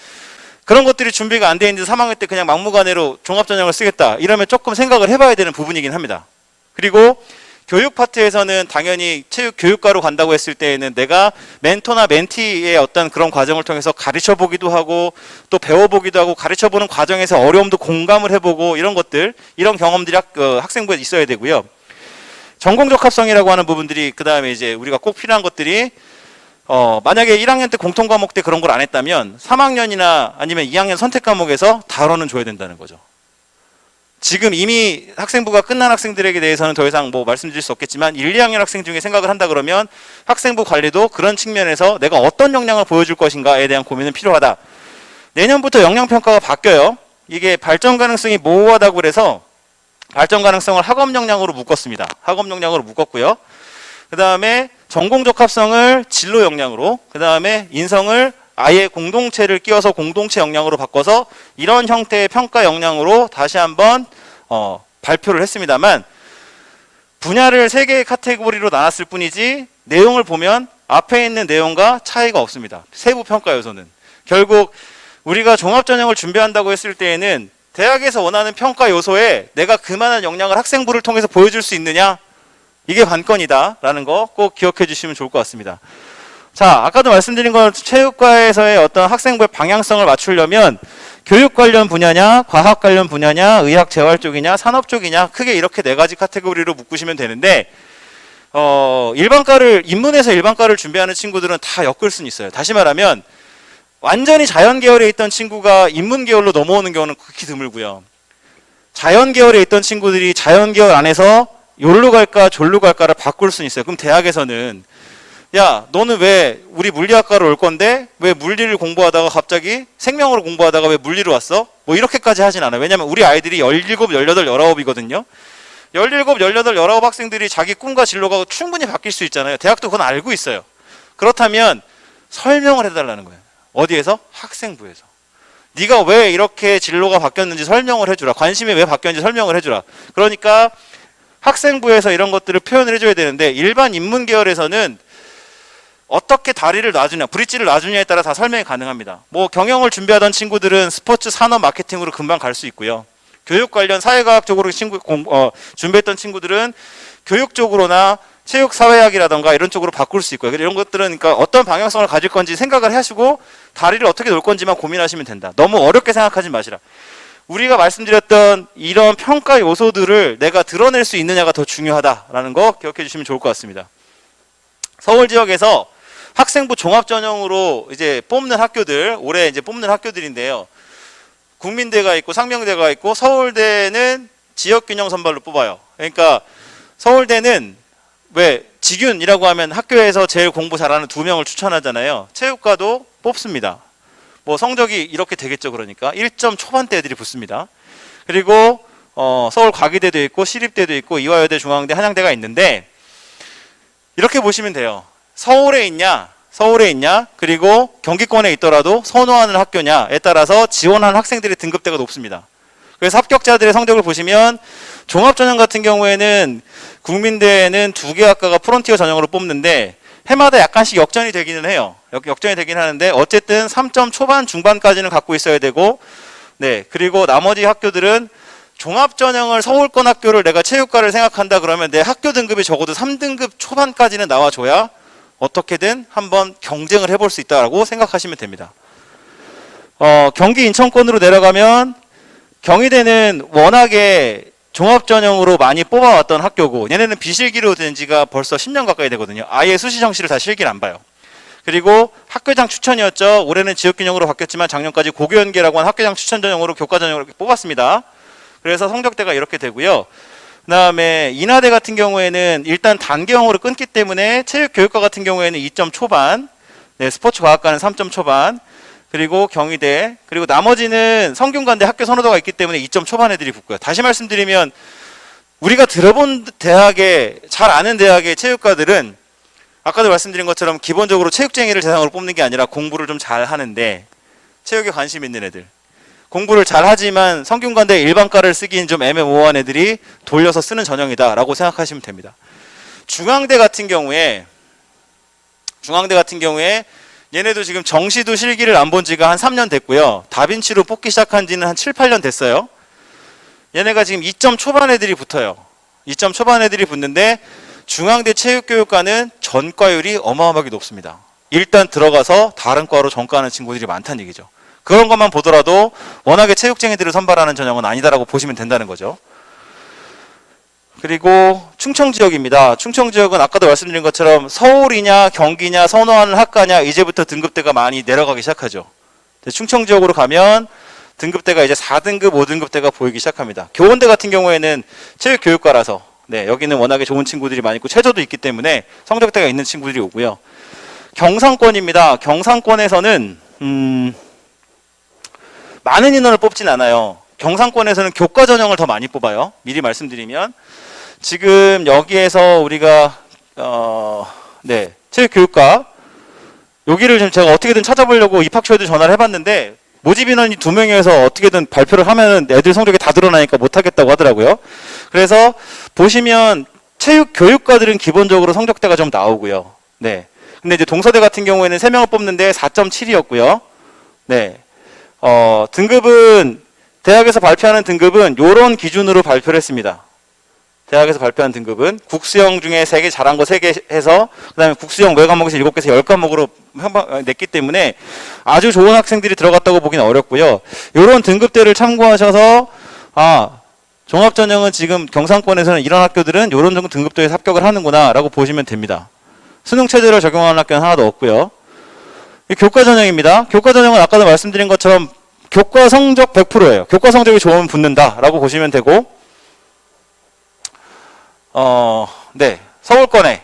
그런 것들이 준비가 안 돼 있는데 3학년 때 그냥 막무가내로 종합전형을 쓰겠다. 이러면 조금 생각을 해봐야 되는 부분이긴 합니다. 그리고 교육 파트에서는 당연히 체육 교육과로 간다고 했을 때에는 내가 멘토나 멘티의 어떤 그런 과정을 통해서 가르쳐 보기도 하고 또 배워보기도 하고 가르쳐 보는 과정에서 어려움도 공감을 해보고 이런 것들, 이런 경험들이 학생부에 있어야 되고요. 전공 적합성이라고 하는 부분들이 그 다음에 이제 우리가 꼭 필요한 것들이 만약에 1학년 때 공통 과목 때 그런 걸 안 했다면 3학년이나 아니면 2학년 선택 과목에서 다뤄는 줘야 된다는 거죠. 지금 이미 학생부가 끝난 학생들에게 대해서는 더 이상 뭐 말씀드릴 수 없겠지만 1, 2학년 학생 중에 생각을 한다 그러면 학생부 관리도 그런 측면에서 내가 어떤 역량을 보여줄 것인가에 대한 고민은 필요하다. 내년부터 역량평가가 바뀌어요. 이게 발전 가능성이 모호하다고 그래서 발전 가능성을 학업 역량으로 묶었습니다. 학업 역량으로 묶었고요. 그 다음에 전공 적합성을 진로 역량으로, 그 다음에 인성을 아예 공동체를 끼워서 공동체 역량으로 바꿔서 이런 형태의 평가 역량으로 다시 한번 발표를 했습니다만 분야를 3개의 카테고리로 나눴을 뿐이지 내용을 보면 앞에 있는 내용과 차이가 없습니다. 세부 평가 요소는. 결국 우리가 종합전형을 준비한다고 했을 때에는 대학에서 원하는 평가 요소에 내가 그만한 역량을 학생부를 통해서 보여줄 수 있느냐? 이게 관건이다라는 거 꼭 기억해 주시면 좋을 것 같습니다. 자, 아까도 말씀드린 건 체육과에서의 어떤 학생부의 방향성을 맞추려면 교육 관련 분야냐, 과학 관련 분야냐, 의학 재활 쪽이냐, 산업 쪽이냐, 크게 이렇게 네 가지 카테고리로 묶으시면 되는데 인문에서 일반과를 준비하는 친구들은 다 엮을 수는 있어요. 다시 말하면 완전히 자연 계열에 있던 친구가 인문 계열로 넘어오는 경우는 극히 드물고요. 자연 계열에 있던 친구들이 자연 계열 안에서 요로 갈까 졸로 갈까를 바꿀 수는 있어요. 그럼 대학에서는 야, 너는 왜 우리 물리학과로 올 건데 왜 물리를 공부하다가 갑자기 생명으로 공부하다가 왜 물리로 왔어? 뭐 이렇게까지 하진 않아요. 왜냐면 우리 아이들이 17, 18, 19이거든요. 17, 18, 19 학생들이 자기 꿈과 진로가 충분히 바뀔 수 있잖아요. 대학도 그건 알고 있어요. 그렇다면 설명을 해달라는 거예요. 어디에서? 학생부에서. 네가 왜 이렇게 진로가 바뀌었는지 설명을 해주라. 관심이 왜 바뀌었는지 설명을 해주라. 그러니까 학생부에서 이런 것들을 표현을 해줘야 되는데 일반 인문 계열에서는 어떻게 다리를 놔주냐, 브릿지를 놔주냐에 따라 다 설명이 가능합니다. 뭐 경영을 준비하던 친구들은 스포츠, 산업, 마케팅으로 금방 갈 수 있고요. 교육 관련 사회과학 쪽으로 준비했던 친구들은 교육 쪽으로나 체육, 사회학이라던가 이런 쪽으로 바꿀 수 있고요. 이런 것들은 그러니까 어떤 방향성을 가질 건지 생각을 하시고 다리를 어떻게 놓을 건지만 고민하시면 된다. 너무 어렵게 생각하지 마시라. 우리가 말씀드렸던 이런 평가 요소들을 내가 드러낼 수 있느냐가 더 중요하다라는 거 기억해 주시면 좋을 것 같습니다. 서울 지역에서 학생부 종합전형으로 이제 뽑는 학교들, 올해 이제 뽑는 학교들인데요. 국민대가 있고 상명대가 있고 서울대는 지역균형 선발로 뽑아요. 그러니까 서울대는 왜 직윤이라고 하면 학교에서 제일 공부 잘하는 2명을 추천하잖아요. 체육과도 뽑습니다. 뭐 성적이 이렇게 되겠죠. 그러니까 1점 초반대 애들이 붙습니다. 그리고 서울 과기대도 있고 시립대도 있고 이화여대, 중앙대, 한양대가 있는데 이렇게 보시면 돼요. 서울에 있냐, 그리고 경기권에 있더라도 선호하는 학교냐에 따라서 지원하는 학생들의 등급대가 높습니다. 그래서 합격자들의 성적을 보시면 종합전형 같은 경우에는 국민대는 2개 학과가 프론티어 전형으로 뽑는데 해마다 약간씩 역전이 되기는 해요. 역전이 되긴 하는데 어쨌든 3점 초반 중반까지는 갖고 있어야 되고, 네, 그리고 나머지 학교들은 종합전형을 서울권 학교를 내가 체육과를 생각한다 그러면 내 학교 등급이 적어도 3등급 초반까지는 나와줘야 어떻게든 한번 경쟁을 해볼 수 있다고 생각하시면 됩니다. 경기 인천권으로 내려가면 경희대는 워낙에 종합전형으로 많이 뽑아왔던 학교고 얘네는 비실기로 된 지가 벌써 10년 가까이 되거든요. 아예 수시정시를 다 실기를 안 봐요. 그리고 학교장 추천이었죠. 올해는 지역균형으로 바뀌었지만 작년까지 고교연계라고 한 학교장 추천 전형으로 교과 전형으로 뽑았습니다. 그래서 성적대가 이렇게 되고요. 그 다음에 인하대 같은 경우에는 일단 단계형으로 끊기 때문에 체육교육과 같은 경우에는 2점 초반, 네, 스포츠과학과는 3점 초반, 그리고 경희대, 그리고 나머지는 성균관대 학교 선호도가 있기 때문에 2점 초반 애들이 붙고요. 다시 말씀드리면 우리가 들어본 대학의, 잘 아는 대학의 체육과들은 아까도 말씀드린 것처럼 기본적으로 체육쟁이를 대상으로 뽑는 게 아니라 공부를 좀 잘 하는데 체육에 관심 있는 애들, 공부를 잘 하지만 성균관대 일반과를 쓰기엔 좀 애매모호한 애들이 돌려서 쓰는 전형이다라고 생각하시면 됩니다. 중앙대 같은 경우에 얘네도 지금 정시도 실기를 안 본 지가 한 3년 됐고요. 다빈치로 뽑기 시작한 지는 한 7, 8년 됐어요. 얘네가 지금 2점 초반 애들이 붙어요. 2점 초반 애들이 붙는데 중앙대 체육교육과는 전과율이 어마어마하게 높습니다. 일단 들어가서 다른 과로 전과하는 친구들이 많다는 얘기죠. 그런 것만 보더라도 워낙에 체육쟁이들을 선발하는 전형은 아니다라고 보시면 된다는 거죠. 그리고 충청지역입니다. 충청지역은 아까도 말씀드린 것처럼 서울이냐 경기냐 선호하는 학과냐 이제부터 등급대가 많이 내려가기 시작하죠. 충청지역으로 가면 등급대가 이제 4등급, 5등급대가 보이기 시작합니다. 교원대 같은 경우에는 체육교육과라서 네, 여기는 워낙에 좋은 친구들이 많이 있고 최저도 있기 때문에 성적대가 있는 친구들이 오고요. 경상권입니다. 경상권에서는 많은 인원을 뽑진 않아요. 경상권에서는 교과 전형을 더 많이 뽑아요. 미리 말씀드리면 지금 여기에서 우리가 네, 체육교육과 여기를 좀 제가 어떻게든 찾아보려고 입학처에도 전화를 해봤는데 모집 인원이 2명이어서 어떻게든 발표를 하면 애들 성적이 다 드러나니까 못하겠다고 하더라고요. 그래서 보시면 체육교육과들은 기본적으로 성적대가 좀 나오고요. 네. 근데 이제 동서대 같은 경우에는 3명을 뽑는데 4.7이었고요. 네. 등급은 대학에서 발표하는 등급은 요런 기준으로 발표를 했습니다. 대학에서 발표한 등급은 국수형 중에 3개 잘한 거 3개 해서 그다음에 국수형 외과목에서 7개에서 10과목으로 냈기 때문에 아주 좋은 학생들이 들어갔다고 보기는 어렵고요. 요런 등급대를 참고하셔서 종합전형은 지금 경상권에서는 이런 학교들은 요런 정도 등급대에서 합격을 하는구나 라고 보시면 됩니다. 수능 체제를 적용하는 학교는 하나도 없고요. 교과 전형입니다. 교과 전형은 아까도 말씀드린 것처럼 교과 성적 100%예요. 교과 성적이 좋으면 붙는다라고 보시면 되고, 네, 서울권에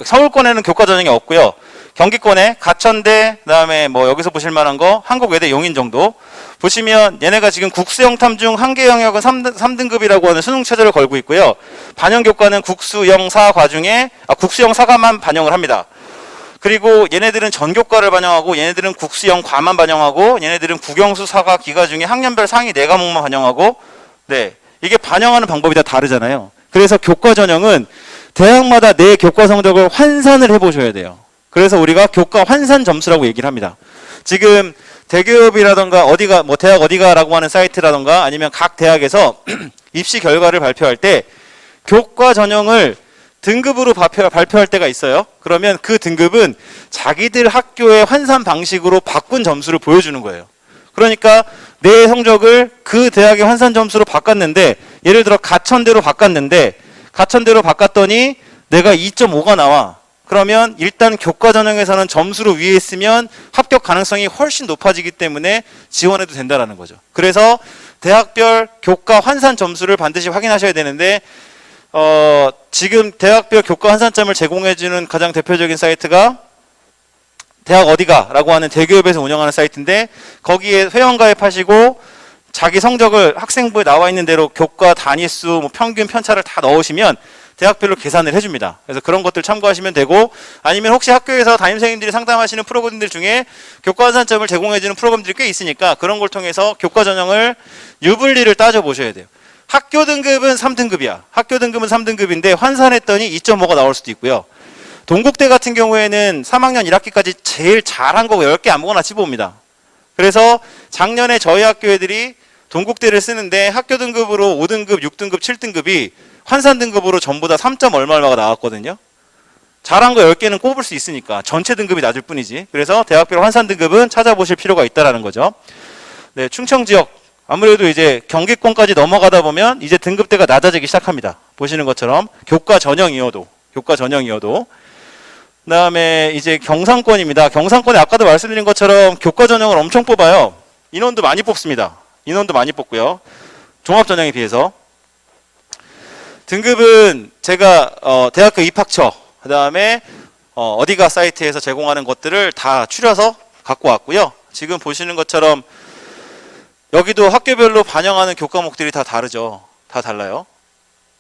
서울권에는 교과 전형이 없고요. 경기권에 가천대, 그다음에 여기서 보실 만한 거 한국외대 용인 정도 보시면 얘네가 지금 국수형 탐중 한 개 영역은 3등급이라고 하는 수능 체제를 걸고 있고요. 반영 교과는 국수형 4과 중에 국수형 4과만 반영을 합니다. 그리고 얘네들은 전교과를 반영하고 얘네들은 국수형 과만 반영하고 얘네들은 국영수 4과 기과 중에 학년별 상위 4과목만 반영하고, 네, 이게 반영하는 방법이 다 다르잖아요. 그래서 교과 전형은 대학마다 내 교과 성적을 환산을 해보셔야 돼요. 그래서 우리가 교과 환산 점수라고 얘기를 합니다. 지금 대기업이라던가 어디가 대학 어디가라고 하는 사이트라던가 아니면 각 대학에서 입시 결과를 발표할 때 교과 전형을 등급으로 발표할 때가 있어요. 그러면 그 등급은 자기들 학교의 환산 방식으로 바꾼 점수를 보여주는 거예요. 그러니까 내 성적을 그 대학의 환산 점수로 바꿨는데, 예를 들어 가천대로 바꿨더니 내가 2.5가 나와. 그러면 일단 교과 전형에서는 점수로 위에 있으면 합격 가능성이 훨씬 높아지기 때문에 지원해도 된다라는 거죠. 그래서 대학별 교과 환산 점수를 반드시 확인하셔야 되는데, 지금 대학별 교과 환산점을 제공해주는 가장 대표적인 사이트가 대학 어디가라고 하는 대기업에서 운영하는 사이트인데, 거기에 회원가입하시고 자기 성적을 학생부에 나와 있는 대로 교과 단위수, 평균 편차를 다 넣으시면 대학별로 계산을 해줍니다. 그래서 그런 것들 참고하시면 되고, 아니면 혹시 학교에서 담임선생님들이 상담하시는 프로그램들 중에 교과 환산점을 제공해주는 프로그램들이 꽤 있으니까 그런 걸 통해서 교과 전형을 유불리를 따져보셔야 돼요. 학교 등급은 3등급이야. 학교 등급은 3등급인데 환산했더니 2.5가 나올 수도 있고요. 동국대 같은 경우에는 3학년 1학기까지 제일 잘한 거 10개 아무거나 집어옵니다. 그래서 작년에 저희 학교 애들이 동국대를 쓰는데 학교 등급으로 5등급, 6등급, 7등급이 환산 등급으로 전부 다 3점 얼마가 나왔거든요. 잘한 거 10개는 꼽을 수 있으니까 전체 등급이 낮을 뿐이지. 그래서 대학별 환산 등급은 찾아보실 필요가 있다라는 거죠. 네, 충청 지역 아무래도 이제 경기권까지 넘어가다 보면 이제 등급대가 낮아지기 시작합니다. 보시는 것처럼 교과 전형이어도. 그다음에 이제 경상권입니다. 경상권에 아까도 말씀드린 것처럼 교과 전형을 엄청 뽑아요. 인원도 많이 뽑습니다. 인원도 많이 뽑고요. 종합 전형에 비해서. 등급은 제가 대학교 입학처, 그다음에 어디가 사이트에서 제공하는 것들을 다 추려서 갖고 왔고요. 지금 보시는 것처럼 여기도 학교별로 반영하는 교과목들이 다 다르죠. 다 달라요.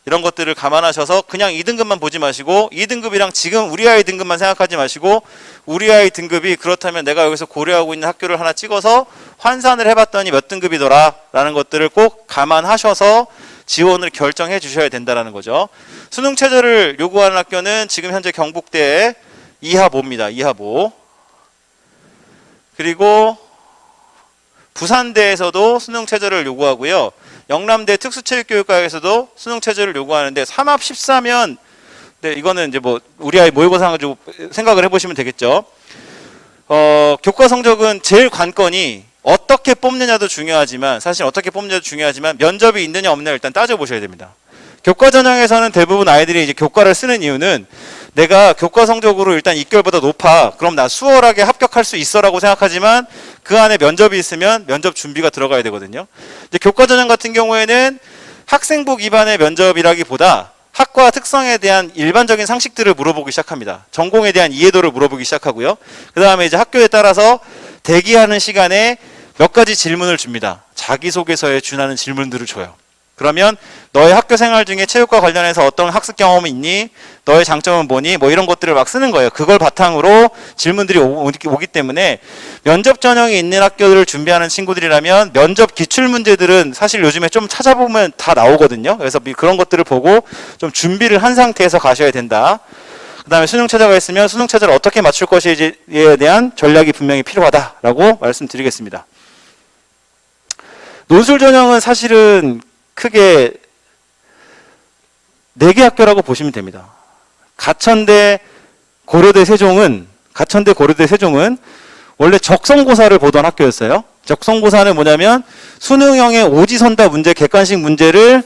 이런 것들을 감안하셔서 그냥 2등급만 보지 마시고 2등급이랑 지금 우리 아이 등급만 생각하지 마시고 우리 아이 등급이 그렇다면 내가 여기서 고려하고 있는 학교를 하나 찍어서 환산을 해봤더니 몇 등급이더라 라는 것들을 꼭 감안하셔서 지원을 결정해 주셔야 된다는 거죠. 수능 최저를 요구하는 학교는 지금 현재 경북대 이하보입니다. 이하보. 그리고 부산대에서도 수능 최저를 요구하고요. 영남대 특수체육교육과에서도 수능 최저를 요구하는데 3합 14면 네, 이거는 이제 우리 아이 모의고사 가지고 생각을 해보시면 되겠죠. 교과 성적은 제일 관건이 어떻게 뽑느냐도 중요하지만 사실 어떻게 뽑느냐도 중요하지만 면접이 있느냐 없느냐 일단 따져보셔야 됩니다. 교과 전형에서는 대부분 아이들이 이제 교과를 쓰는 이유는 내가 교과 성적으로 일단 입결보다 높아. 그럼 나 수월하게 합격할 수 있어라고 생각하지만 그 안에 면접이 있으면 면접 준비가 들어가야 되거든요. 이제 교과 전형 같은 경우에는 학생부 기반의 면접이라기보다 학과 특성에 대한 일반적인 상식들을 물어보기 시작합니다. 전공에 대한 이해도를 물어보기 시작하고요. 그 다음에 이제 학교에 따라서 대기하는 시간에 몇 가지 질문을 줍니다. 자기소개서에 준하는 질문들을 줘요. 그러면 너의 학교 생활 중에 체육과 관련해서 어떤 학습 경험이 있니? 너의 장점은 뭐니? 이런 것들을 막 쓰는 거예요. 그걸 바탕으로 질문들이 오기 때문에 면접 전형이 있는 학교들을 준비하는 친구들이라면 면접 기출 문제들은 사실 요즘에 좀 찾아보면 다 나오거든요. 그래서 그런 것들을 보고 좀 준비를 한 상태에서 가셔야 된다. 다음에 수능 최저가 있으면 수능 최저를 어떻게 맞출 것인지에 대한 전략이 분명히 필요하다라고 말씀드리겠습니다. 논술 전형은 사실은 크게 4개 학교라고 보시면 됩니다. 가천대, 고려대, 세종은 원래 적성고사를 보던 학교였어요. 적성고사는 뭐냐면 수능형의 오지선다 문제, 객관식 문제를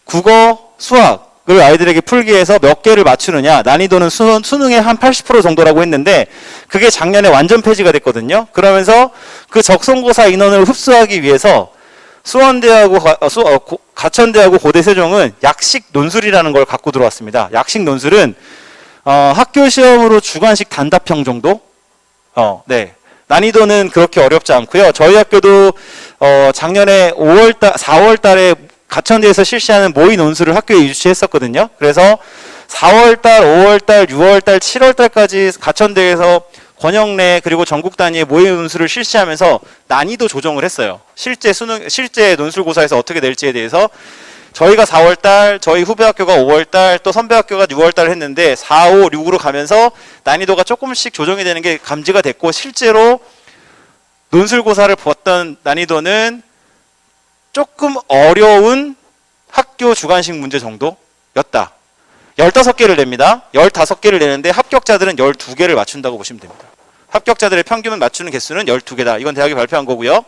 국어, 수학을 아이들에게 풀기 위해서 몇 개를 맞추느냐, 난이도는 수능의 한 80% 정도라고 했는데 그게 작년에 완전 폐지가 됐거든요. 그러면서 그 적성고사 인원을 흡수하기 위해서 가천대하고 고대 세종은 약식 논술이라는 걸 갖고 들어왔습니다. 약식 논술은 학교 시험으로 주관식 단답형 정도? 네. 난이도는 그렇게 어렵지 않고요. 저희 학교도 작년에 4월 달에 가천대에서 실시하는 모의 논술을 학교에 유치했었거든요. 그래서 4월 달, 5월 달, 6월 달, 7월 달까지 가천대에서 권역 내 그리고 전국 단위의 모의 논술을 실시하면서 난이도 조정을 했어요. 실제 논술고사에서 어떻게 될지에 대해서 저희가 4월 달, 저희 후배 학교가 5월 달, 또 선배 학교가 6월 달 했는데 4, 5, 6으로 가면서 난이도가 조금씩 조정이 되는 게 감지가 됐고 실제로 논술고사를 봤던 난이도는 조금 어려운 학교 주관식 문제 정도였다. 15개를 냅니다. 15개를 내는데 합격자들은 12개를 맞춘다고 보시면 됩니다. 합격자들의 평균 맞추는 개수는 12개다. 이건 대학이 발표한 거고요.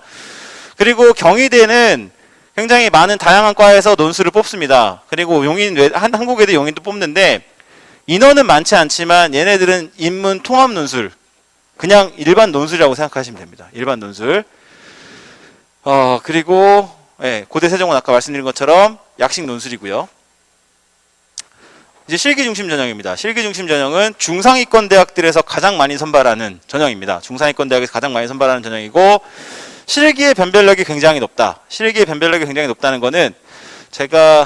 그리고 경희대는 굉장히 많은 다양한 과에서 논술을 뽑습니다. 그리고 한국외대 용인도 뽑는데 인원은 많지 않지만 얘네들은 인문 통합 논술, 그냥 일반 논술이라고 생각하시면 됩니다. 일반 논술. 그리고 고대 세종은 아까 말씀드린 것처럼 약식 논술이고요. 이제 실기 중심 전형입니다. 실기 중심 전형은 중상위권 대학들에서 가장 많이 선발하는 전형입니다. 중상위권 대학에서 가장 많이 선발하는 전형이고 실기의 변별력이 굉장히 높다. 실기의 변별력이 굉장히 높다는 거는 제가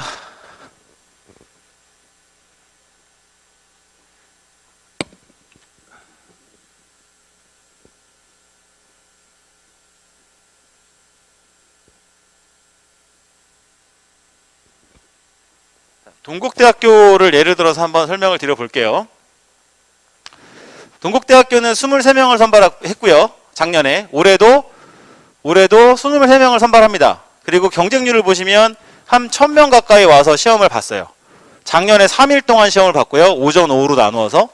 동국대학교를 예를 들어서 한번 설명을 드려볼게요. 동국대학교는 23명을 선발했고요. 작년에. 올해도 23명을 선발합니다. 그리고 경쟁률을 보시면 한 1000명 가까이 와서 시험을 봤어요. 작년에 3일 동안 시험을 봤고요. 오전, 오후로 나누어서.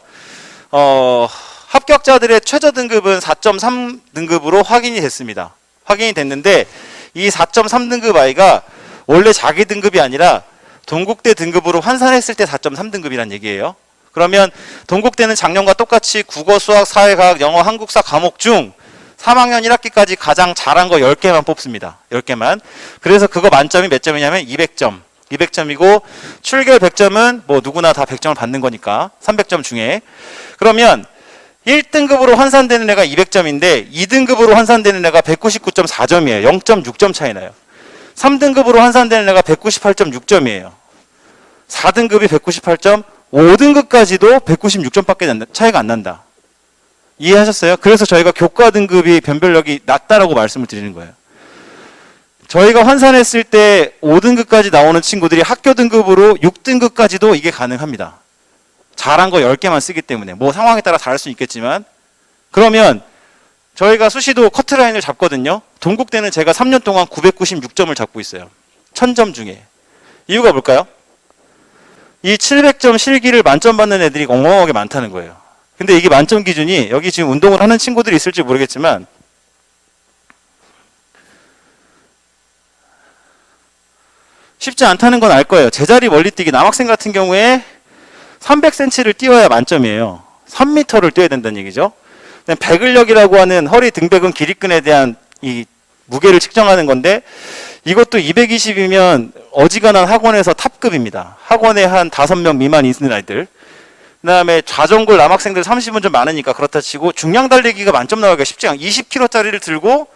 합격자들의 최저 등급은 4.3 등급으로 확인이 됐습니다. 확인이 됐는데 이 4.3 등급 아이가 원래 자기 등급이 아니라 동국대 등급으로 환산했을 때 4.3 등급이란 얘기예요. 그러면 동국대는 작년과 똑같이 국어, 수학, 사회과학, 영어, 한국사 과목 중 3학년 1학기까지 가장 잘한 거 10개만 뽑습니다. 10개만. 그래서 그거 만점이 몇 점이냐면 200점. 200점이고 출결 100점은 뭐 누구나 다 100점을 받는 거니까 300점 중에. 그러면 1등급으로 환산되는 애가 200점인데 2등급으로 환산되는 애가 199.4점이에요. 0.6점 차이 나요. 3등급으로 환산되는 애가 198.6점이에요. 4등급이 198점, 5등급까지도 196점밖에 차이가 안 난다. 이해하셨어요? 그래서 저희가 교과 등급이 변별력이 낮다라고 말씀을 드리는 거예요. 저희가 환산했을 때 5등급까지 나오는 친구들이 학교 등급으로 6등급까지도 이게 가능합니다. 잘한 거 10개만 쓰기 때문에. 뭐 상황에 따라 다를 수 있겠지만. 그러면 저희가 수시도 커트라인을 잡거든요. 동국대는 제가 3년 동안 996점을 잡고 있어요. 1000점 중에. 이유가 뭘까요? 이 700점 실기를 만점 받는 애들이 어마어마하게 많다는 거예요. 근데 이게 만점 기준이 여기 지금 운동을 하는 친구들이 있을지 모르겠지만 쉽지 않다는 건 알 거예요. 제자리 멀리뛰기 남학생 같은 경우에 300cm를 뛰어야 만점이에요. 3m를 뛰어야 된다는 얘기죠. 배근력이라고 하는 허리 등배근 길이끈에 대한 이 무게를 측정하는 건데 이것도 220이면 어지간한 학원에서 탑급입니다. 학원에 한 5명 미만 있는 아이들. 그 다음에 좌정글 남학생들 30은 좀 많으니까 그렇다 치고 중량 달리기가 만점 나오기가 쉽지 않아요. 20kg짜리를 들고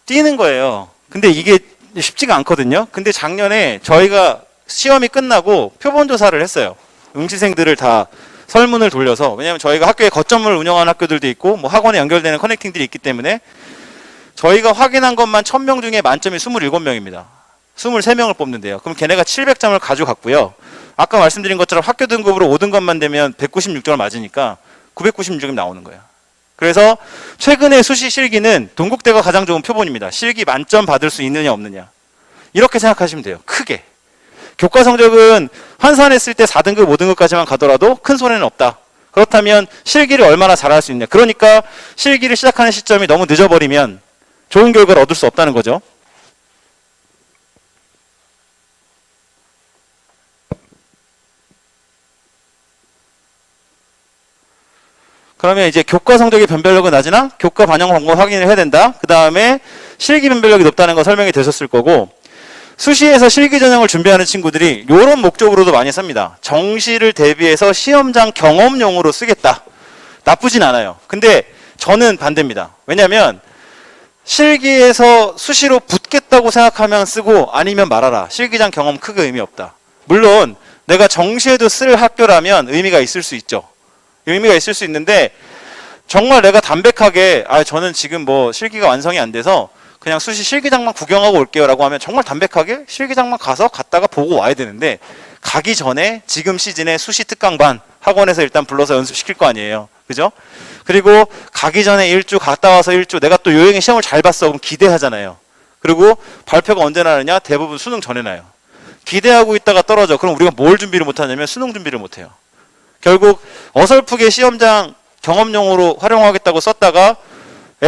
뛰는 거예요. 근데 이게 쉽지가 않거든요. 근데 작년에 저희가 시험이 끝나고 표본 조사를 했어요. 응시생들을 다 설문을 돌려서. 왜냐하면 저희가 학교에 거점을 운영하는 학교들도 있고 뭐 학원에 연결되는 커넥팅들이 있기 때문에 저희가 확인한 것만 1000명 중에 만점이 27명입니다. 23명을 뽑는데요. 그럼 걔네가 700점을 가져갔고요. 아까 말씀드린 것처럼 학교 등급으로 5등급만 되면 196점을 맞으니까 996점이 나오는 거예요. 그래서 최근의 수시 실기는 동국대가 가장 좋은 표본입니다. 실기 만점 받을 수 있느냐 없느냐. 이렇게 생각하시면 돼요. 크게. 교과 성적은 환산했을 때 4등급, 5등급까지만 가더라도 큰 손해는 없다. 그렇다면 실기를 얼마나 잘할 수 있냐. 그러니까 실기를 시작하는 시점이 너무 늦어버리면 좋은 결과를 얻을 수 없다는 거죠. 그러면 이제 교과 성적의 변별력은 낮으나 교과 반영 방법 확인을 해야 된다. 그 다음에 실기 변별력이 높다는 거 설명이 되셨을 거고, 수시에서 실기 전형을 준비하는 친구들이 이런 목적으로도 많이 씁니다. 정시를 대비해서 시험장 경험용으로 쓰겠다. 나쁘진 않아요. 근데 저는 반대입니다. 왜냐하면 실기에서 수시로 붙겠다고 생각하면 쓰고 아니면 말아라. 실기장 경험 크게 의미 없다. 물론 내가 정시에도 쓸 학교라면 의미가 있을 수 있죠. 의미가 있을 수 있는데, 정말 내가 담백하게 저는 지금 뭐 실기가 완성이 안 돼서 그냥 수시 실기장만 구경하고 올게요 라고 하면 정말 담백하게 실기장만 갔다가 보고 와야 되는데, 가기 전에 지금 시즌에 수시 특강반 학원에서 일단 불러서 연습시킬 거 아니에요. 그죠? 그리고 가기 전에 일주 갔다 와서 일주 내가 또 요행의 시험을 잘 봤어 그럼 기대하잖아요. 그리고 발표가 언제 나느냐? 대부분 수능 전에 나요. 기대하고 있다가 떨어져. 그럼 우리가 뭘 준비를 못하냐면 수능 준비를 못해요. 결국 어설프게 시험장 경험용으로 활용하겠다고 썼다가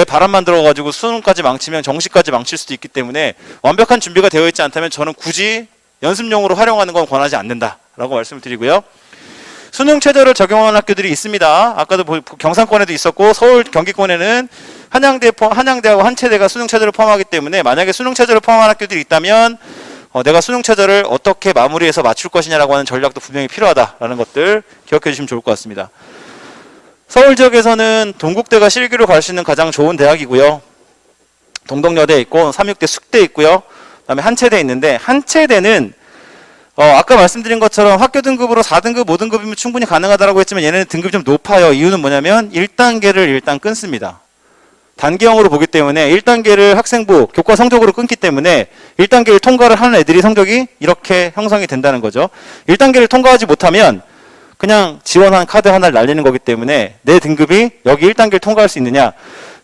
바람만 들어가지고 수능까지 망치면 정시까지 망칠 수도 있기 때문에 완벽한 준비가 되어 있지 않다면 저는 굳이 연습용으로 활용하는 건 권하지 않는다라고 말씀을 드리고요. 수능 최저를 적용하는 학교들이 있습니다. 아까도 경상권에도 있었고 서울 경기권에는 한양대하고 한체대가 수능 최저를 포함하기 때문에 만약에 수능 최저를 포함한 학교들이 있다면 내가 수능 최저를 어떻게 마무리해서 맞출 것이냐라고 하는 전략도 분명히 필요하다라는 것들 기억해 주시면 좋을 것 같습니다. 서울 지역에서는 동국대가 실기로 갈 수 있는 가장 좋은 대학이고요. 동덕여대 있고 삼육대 숙대 있고요. 그다음에 한체대 있는데, 한체대는 아까 말씀드린 것처럼 학교 등급으로 4등급, 5등급이면 충분히 가능하다고 했지만 얘네는 등급이 좀 높아요. 이유는 뭐냐면 1단계를 일단 끊습니다. 단계형으로 보기 때문에 1단계를 학생부 교과 성적으로 끊기 때문에 1단계를 통과를 하는 애들이 성적이 이렇게 형성이 된다는 거죠. 1단계를 통과하지 못하면 그냥 지원한 카드 하나를 날리는 거기 때문에 내 등급이 여기 1단계를 통과할 수 있느냐.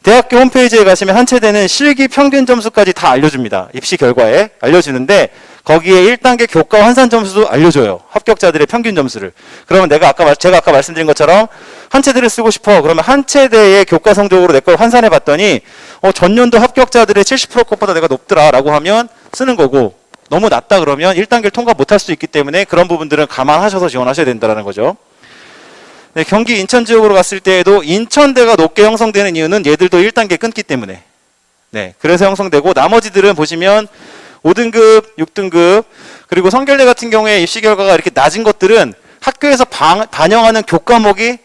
대학교 홈페이지에 가시면 한체대는 실기 평균 점수까지 다 알려줍니다. 입시 결과에 알려주는데 거기에 1단계 교과 환산 점수도 알려줘요. 합격자들의 평균 점수를. 그러면 제가 아까 말씀드린 것처럼 한체대를 쓰고 싶어. 그러면 한체대의 교과 성적으로 내 걸 환산해 봤더니 전년도 합격자들의 70% 것보다 내가 높더라 라고 하면 쓰는 거고, 너무 낮다 그러면 1단계를 통과 못할 수 있기 때문에 그런 부분들은 감안하셔서 지원하셔야 된다는 거죠. 네, 경기 인천 지역으로 갔을 때에도 인천대가 높게 형성되는 이유는 얘들도 1단계 끊기 때문에, 네, 그래서 형성되고, 나머지들은 보시면 5등급, 6등급, 그리고 성결대 같은 경우에 입시 결과가 이렇게 낮은 것들은 학교에서 반영하는 교과목이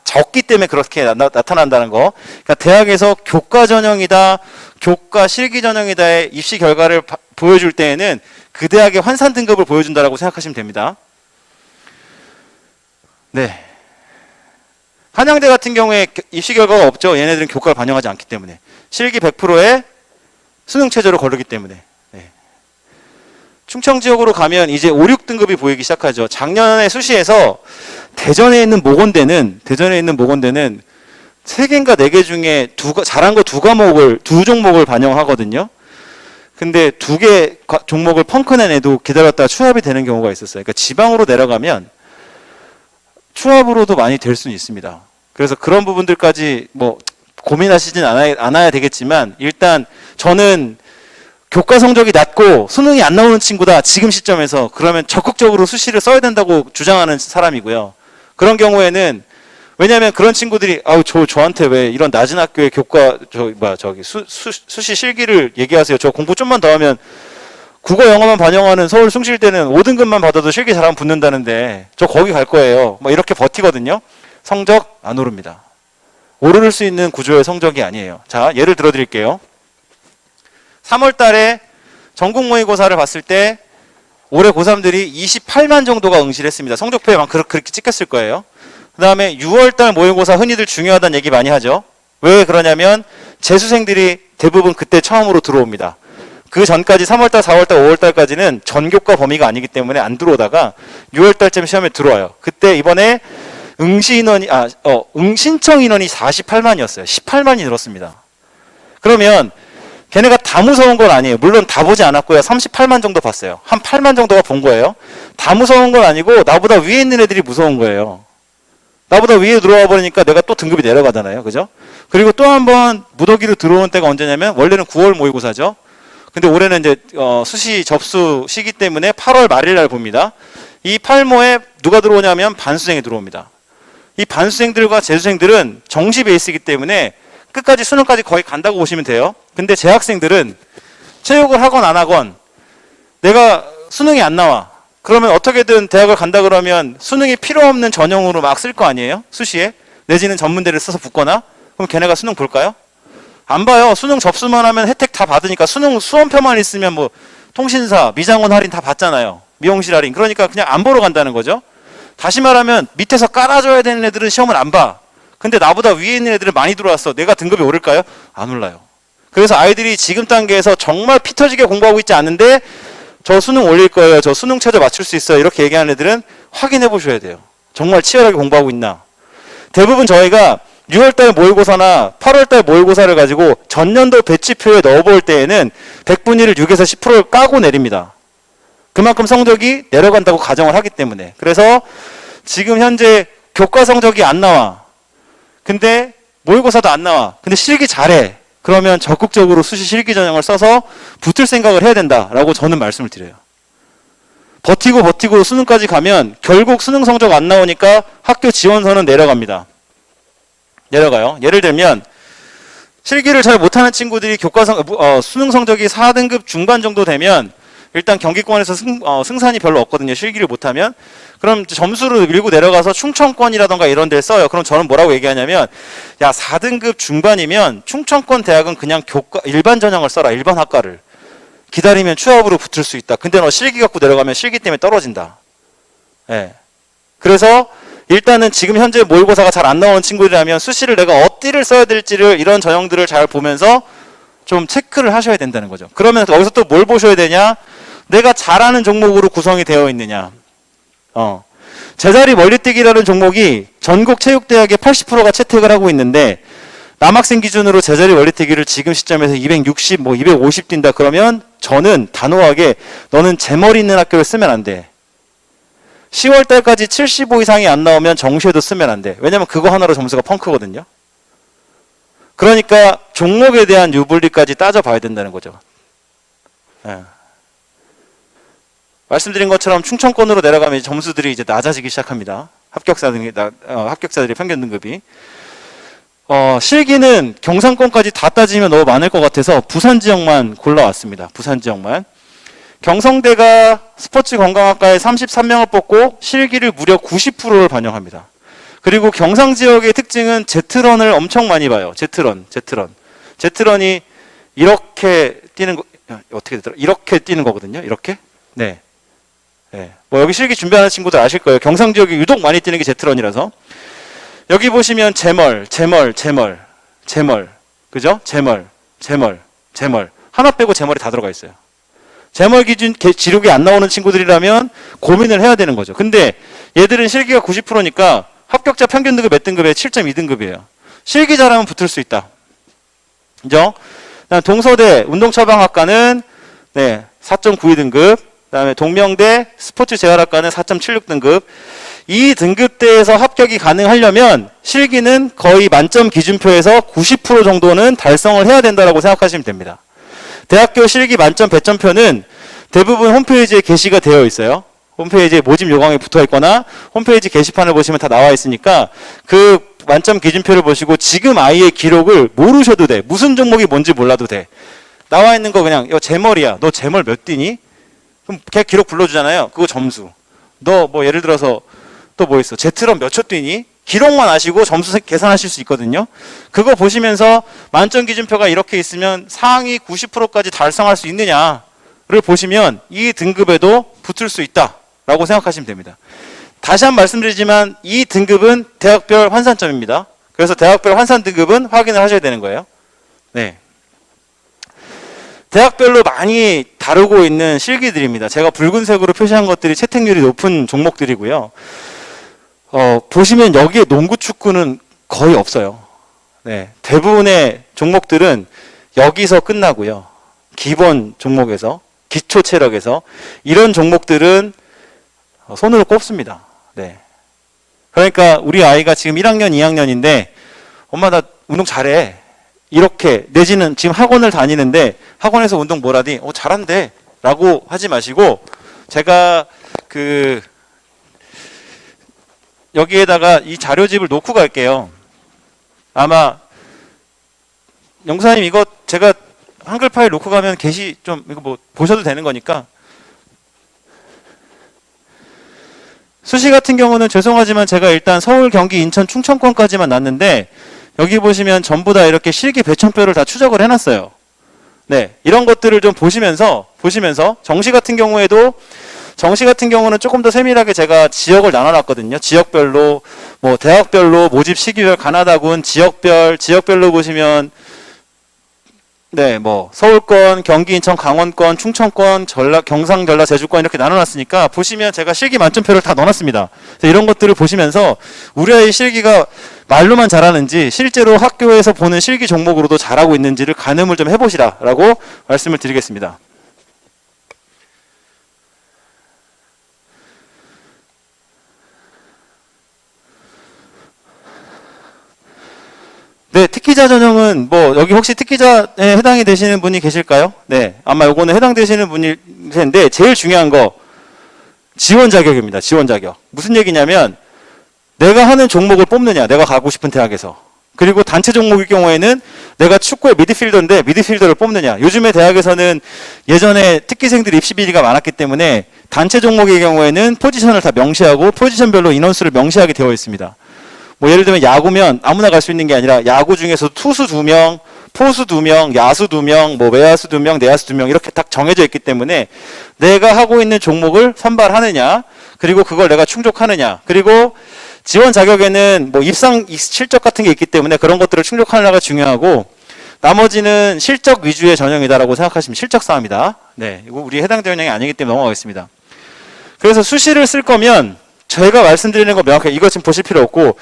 적기 때문에 그렇게 나타난다는 거. 그러니까 대학에서 교과 전형이다, 교과 실기 전형이다의 입시 결과를 보여줄 때에는 그 대학의 환산 등급을 보여준다라고 생각하시면 됩니다. 네. 한양대 같은 경우에 입시 결과가 없죠. 얘네들은 교과를 반영하지 않기 때문에. 실기 100%에 수능 최저로 거르기 때문에. 네. 충청 지역으로 가면 이제 5, 6등급이 보이기 시작하죠. 작년에 수시에서 대전에 있는 모건대는 3개인가 4개 중에 잘한 거 두 종목을 반영하거든요. 근데 2개 종목을 펑크낸 애도 기다렸다가 추합이 되는 경우가 있었어요. 그러니까 지방으로 내려가면 추합으로도 많이 될 수는 있습니다. 그래서 그런 부분들까지 뭐 고민하시진 않아야 되겠지만, 일단 저는 교과 성적이 낮고 수능이 안 나오는 친구다 지금 시점에서, 그러면 적극적으로 수시를 써야 된다고 주장하는 사람이고요. 그런 경우에는, 왜냐하면 그런 친구들이 저한테 왜 이런 낮은 학교의 교과 수시 실기를 얘기하세요. 저 공부 좀만 더 하면 국어 영어만 반영하는 서울 숭실대는 5등급만 받아도 실기 잘하면 붙는다는데 저 거기 갈 거예요. 뭐 이렇게 버티거든요. 성적 안 오릅니다. 오를 수 있는 구조의 성적이 아니에요. 자, 예를 들어 드릴게요. 3월 달에 전국 모의고사를 봤을 때 올해 고3들이 28만 정도가 응시를 했습니다. 성적표에만 그렇게 찍혔을 거예요. 그 다음에 6월달 모의고사 흔히들 중요하다는 얘기 많이 하죠. 왜 그러냐면 재수생들이 대부분 그때 처음으로 들어옵니다. 그 전까지 3월달, 4월달, 5월달까지는 전교과 범위가 아니기 때문에 안 들어오다가 6월달쯤 시험에 들어와요. 그때 이번에 신청 인원이 48만이었어요. 18만이 늘었습니다. 그러면 걔네가 다 무서운 건 아니에요. 물론 다 보지 않았고요. 38만 정도 봤어요. 한 8만 정도가 본 거예요. 다 무서운 건 아니고 나보다 위에 있는 애들이 무서운 거예요. 나보다 위에 들어와 버리니까 내가 또 등급이 내려가잖아요. 그죠? 그리고 또 한 번 무더기로 들어오는 때가 언제냐면 원래는 9월 모의고사죠. 근데 올해는 이제 수시 접수 시기 때문에 8월 말일 날 봅니다. 이 8모에 누가 들어오냐면 반수생이 들어옵니다. 이 반수생들과 재수생들은 정시 베이스이기 때문에 끝까지 수능까지 거의 간다고 보시면 돼요. 근데 재학생들은 체육을 하건 안 하건 내가 수능이 안 나와. 그러면 어떻게든 대학을 간다 그러면 수능이 필요 없는 전형으로 막 쓸 거 아니에요? 수시에? 내지는 전문대를 써서 붙거나? 그럼 걔네가 수능 볼까요? 안 봐요. 수능 접수만 하면 혜택 다 받으니까 수능 수험표만 있으면 뭐 통신사, 미장원 할인 다 받잖아요. 미용실 할인. 그러니까 그냥 안 보러 간다는 거죠. 다시 말하면 밑에서 깔아줘야 되는 애들은 시험을 안 봐. 근데 나보다 위에 있는 애들은 많이 들어왔어. 내가 등급이 오를까요? 안 올라요. 그래서 아이들이 지금 단계에서 정말 피 터지게 공부하고 있지 않은데 저 수능 올릴 거예요. 저 수능 최저 맞출 수 있어요. 이렇게 얘기하는 애들은 확인해 보셔야 돼요. 정말 치열하게 공부하고 있나. 대부분 저희가 6월달 모의고사나 8월달 모의고사를 가지고 전년도 배치표에 넣어볼 때에는 100분위를 6에서 10%를 까고 내립니다. 그만큼 성적이 내려간다고 가정을 하기 때문에. 그래서 지금 현재 교과 성적이 안 나와. 근데 모의고사도 안 나와. 근데 실기 잘해. 그러면 적극적으로 수시 실기 전형을 써서 붙을 생각을 해야 된다라고 저는 말씀을 드려요. 버티고 수능까지 가면 결국 수능 성적 안 나오니까 학교 지원서는 내려갑니다. 내려가요. 예를 들면 실기를 잘 못하는 친구들이 수능 성적이 4등급 중반 정도 되면 일단 경기권에서 승산이 별로 없거든요. 실기를 못하면. 그럼 점수를 밀고 내려가서 충청권이라던가 이런 데를 써요. 그럼 저는 뭐라고 얘기하냐면 야 4등급 중반이면 충청권 대학은 그냥 일반 전형을 써라. 일반 학과를. 기다리면 취업으로 붙을 수 있다. 근데 너 실기 갖고 내려가면 실기 때문에 떨어진다. 예. 그래서 일단은 지금 현재 모의고사가 잘 안 나오는 친구들이라면 수시를 내가 어디를 써야 될지를 이런 전형들을 잘 보면서 좀 체크를 하셔야 된다는 거죠. 그러면 여기서 또 뭘 보셔야 되냐? 내가 잘하는 종목으로 구성이 되어 있느냐. 제자리 멀리뛰기라는 종목이 전국 체육대학의 80%가 채택을 하고 있는데 남학생 기준으로 제자리 멀리뛰기를 지금 시점에서 260, 250 뛴다 그러면 저는 단호하게 너는 제머리 있는 학교를 쓰면 안 돼. 10월 달까지 75 이상이 안 나오면 정시에도 쓰면 안 돼. 왜냐면 그거 하나로 점수가 펑크거든요. 그러니까 종목에 대한 유불리까지 따져봐야 된다는 거죠. 예. 말씀드린 것처럼 충청권으로 내려가면 점수들이 이제 낮아지기 시작합니다. 합격자들의 평균 등급이. 실기는 경상권까지 다 따지면 너무 많을 것 같아서 부산 지역만 골라왔습니다. 부산 지역만. 경성대가 스포츠 건강학과에 33명을 뽑고 실기를 무려 90%를 반영합니다. 그리고 경상 지역의 특징은 제트런을 엄청 많이 봐요. 제트런이 이렇게 뛰는 거 어떻게 되더라? 이렇게 뛰는 거거든요. 이렇게. 네. 뭐 여기 실기 준비하는 친구들 아실 거예요. 경상 지역이 유독 많이 뛰는 게 제트런이라서. 여기 보시면 제멀. 그죠? 제멀. 하나 빼고 제멀이 다 들어가 있어요. 제멀 기준 지록이 안 나오는 친구들이라면 고민을 해야 되는 거죠. 근데 얘들은 실기가 90%니까 합격자 평균 등급 몇 등급에 7.2등급이에요. 실기 잘하면 붙을 수 있다. 그죠? 동서대 운동처방학과는 4.92등급. 그다음에 동명대 스포츠 재활학과는 4.76등급. 이 등급대에서 합격이 가능하려면 실기는 거의 만점 기준표에서 90% 정도는 달성을 해야 된다고 생각하시면 됩니다. 대학교 실기 만점 배점표는 대부분 홈페이지에 게시가 되어 있어요. 홈페이지에 모집 요강이 붙어 있거나 홈페이지 게시판을 보시면 다 나와 있으니까 그 만점 기준표를 보시고 지금 아이의 기록을 모르셔도 돼. 무슨 종목이 뭔지 몰라도 돼. 나와 있는 거 그냥 제멀이야. 너 제멀 몇 뛰니? 그럼 걔 기록 불러주잖아요. 그거 점수. 너 뭐 예를 들어서 또 뭐 있어? 제트런 몇 초 뛰니? 기록만 아시고 점수 계산하실 수 있거든요. 그거 보시면서 만점 기준표가 이렇게 있으면 상위 90%까지 달성할 수 있느냐를 보시면 이 등급에도 붙을 수 있다라고 생각하시면 됩니다. 다시 한번 말씀드리지만 이 등급은 대학별 환산점입니다. 그래서 대학별 환산 등급은 확인을 하셔야 되는 거예요. 네. 대학별로 많이 다루고 있는 실기들입니다. 제가 붉은색으로 표시한 것들이 채택률이 높은 종목들이고요. 보시면 여기에 농구, 축구는 거의 없어요. 네, 대부분의 종목들은 여기서 끝나고요. 기본 종목에서, 기초 체력에서 이런 종목들은 손으로 꼽습니다. 네. 그러니까 우리 아이가 지금 1학년, 2학년인데 엄마 나 운동 잘해. 이렇게 내지는 지금 학원을 다니는데 학원에서 운동 뭐라니 잘한대 라고 하지 마시고 제가 여기에다가 이 자료집을 놓고 갈게요. 아마 영사님 이거 제가 한글 파일 놓고 가면 게시 좀 이거 뭐 보셔도 되는 거니까. 수시 같은 경우는 죄송하지만 제가 일단 서울, 경기, 인천, 충청권까지만 놨는데 여기 보시면 전부 다 이렇게 실기 배점표를 다 추적을 해놨어요. 네, 이런 것들을 좀 보시면서 정시 같은 경우는 조금 더 세밀하게 제가 지역을 나눠놨거든요. 지역별로 뭐 대학별로 모집 시기별 가나다군 지역별로 보시면 네, 뭐 서울권, 경기, 인천, 강원권, 충청권, 경상, 전라, 제주권 이렇게 나눠놨으니까 보시면 제가 실기 만점표를 다 넣어놨습니다. 이런 것들을 보시면서 우리 아이 실기가 말로만 잘하는지 실제로 학교에서 보는 실기 종목으로도 잘하고 있는지를 가늠을 좀 해보시라라고 말씀을 드리겠습니다. 네, 특기자 전형은 뭐 여기 혹시 특기자에 해당이 되시는 분이 계실까요? 네, 아마 요거는 해당되시는 분일 텐데 제일 중요한 거 지원 자격입니다. 지원 자격. 무슨 얘기냐면 내가 하는 종목을 뽑느냐, 내가 가고 싶은 대학에서. 그리고 단체 종목일 경우에는 내가 축구의 미드필더인데 미드필더를 뽑느냐. 요즘에 대학에서는 예전에 특기생들 입시 비리가 많았기 때문에 단체 종목의 경우에는 포지션을 다 명시하고 포지션별로 인원수를 명시하게 되어 있습니다. 뭐 예를 들면 야구면 아무나 갈 수 있는 게 아니라 야구 중에서 투수 2명, 포수 2명, 야수 2명, 뭐 외야수 2명, 내야수 2명 이렇게 딱 정해져 있기 때문에 내가 하고 있는 종목을 선발하느냐, 그리고 그걸 내가 충족하느냐, 그리고 지원 자격에는 뭐 입상 실적 같은 게 있기 때문에 그런 것들을 충족하느냐가 중요하고 나머지는 실적 위주의 전형이다라고 생각하시면 실적 싸움이다. 네, 이거 우리 해당 전형이 아니기 때문에 넘어가겠습니다. 그래서 수시를 쓸 거면 제가 말씀드리는 거 명확하게 이거 지금 보실 필요 없고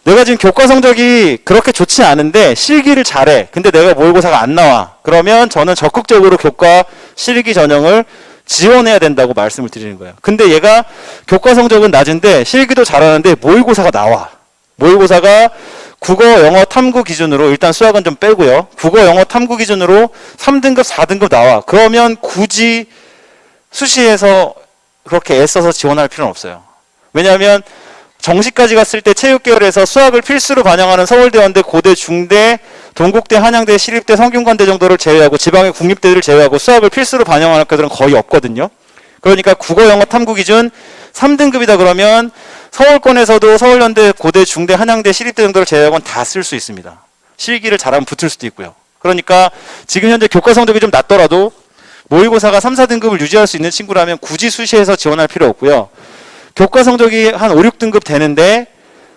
내가 지금 교과 성적이 그렇게 좋지 않은데 실기를 잘해. 근데 내가 모의고사가 안 나와. 그러면 저는 적극적으로 교과 실기 전형을 지원해야 된다고 말씀을 드리는 거예요. 근데 얘가 교과 성적은 낮은데 실기도 잘하는데 모의고사가 나와. 모의고사가 국어, 영어, 탐구 기준으로 일단 수학은 좀 빼고요. 국어, 영어, 탐구 기준으로 3등급, 4등급 나와. 그러면 굳이 수시에서 그렇게 애써서 지원할 필요는 없어요. 왜냐하면 정시까지 갔을 때 체육계열에서 수학을 필수로 반영하는 서울대원대, 고대, 중대, 동국대, 한양대, 시립대, 성균관대 정도를 제외하고 지방의 국립대를 제외하고 수학을 필수로 반영하는 학교들은 거의 없거든요. 그러니까 국어, 영어, 탐구 기준 3등급이다 그러면 서울권에서도 서울연대, 고대, 중대, 한양대, 시립대 정도를 제외하고는 다 쓸 수 있습니다. 실기를 잘하면 붙을 수도 있고요. 그러니까 지금 현재 교과 성적이 좀 낮더라도 모의고사가 3, 4등급을 유지할 수 있는 친구라면 굳이 수시에서 지원할 필요 없고요. 교과 성적이 한 5, 6등급 되는데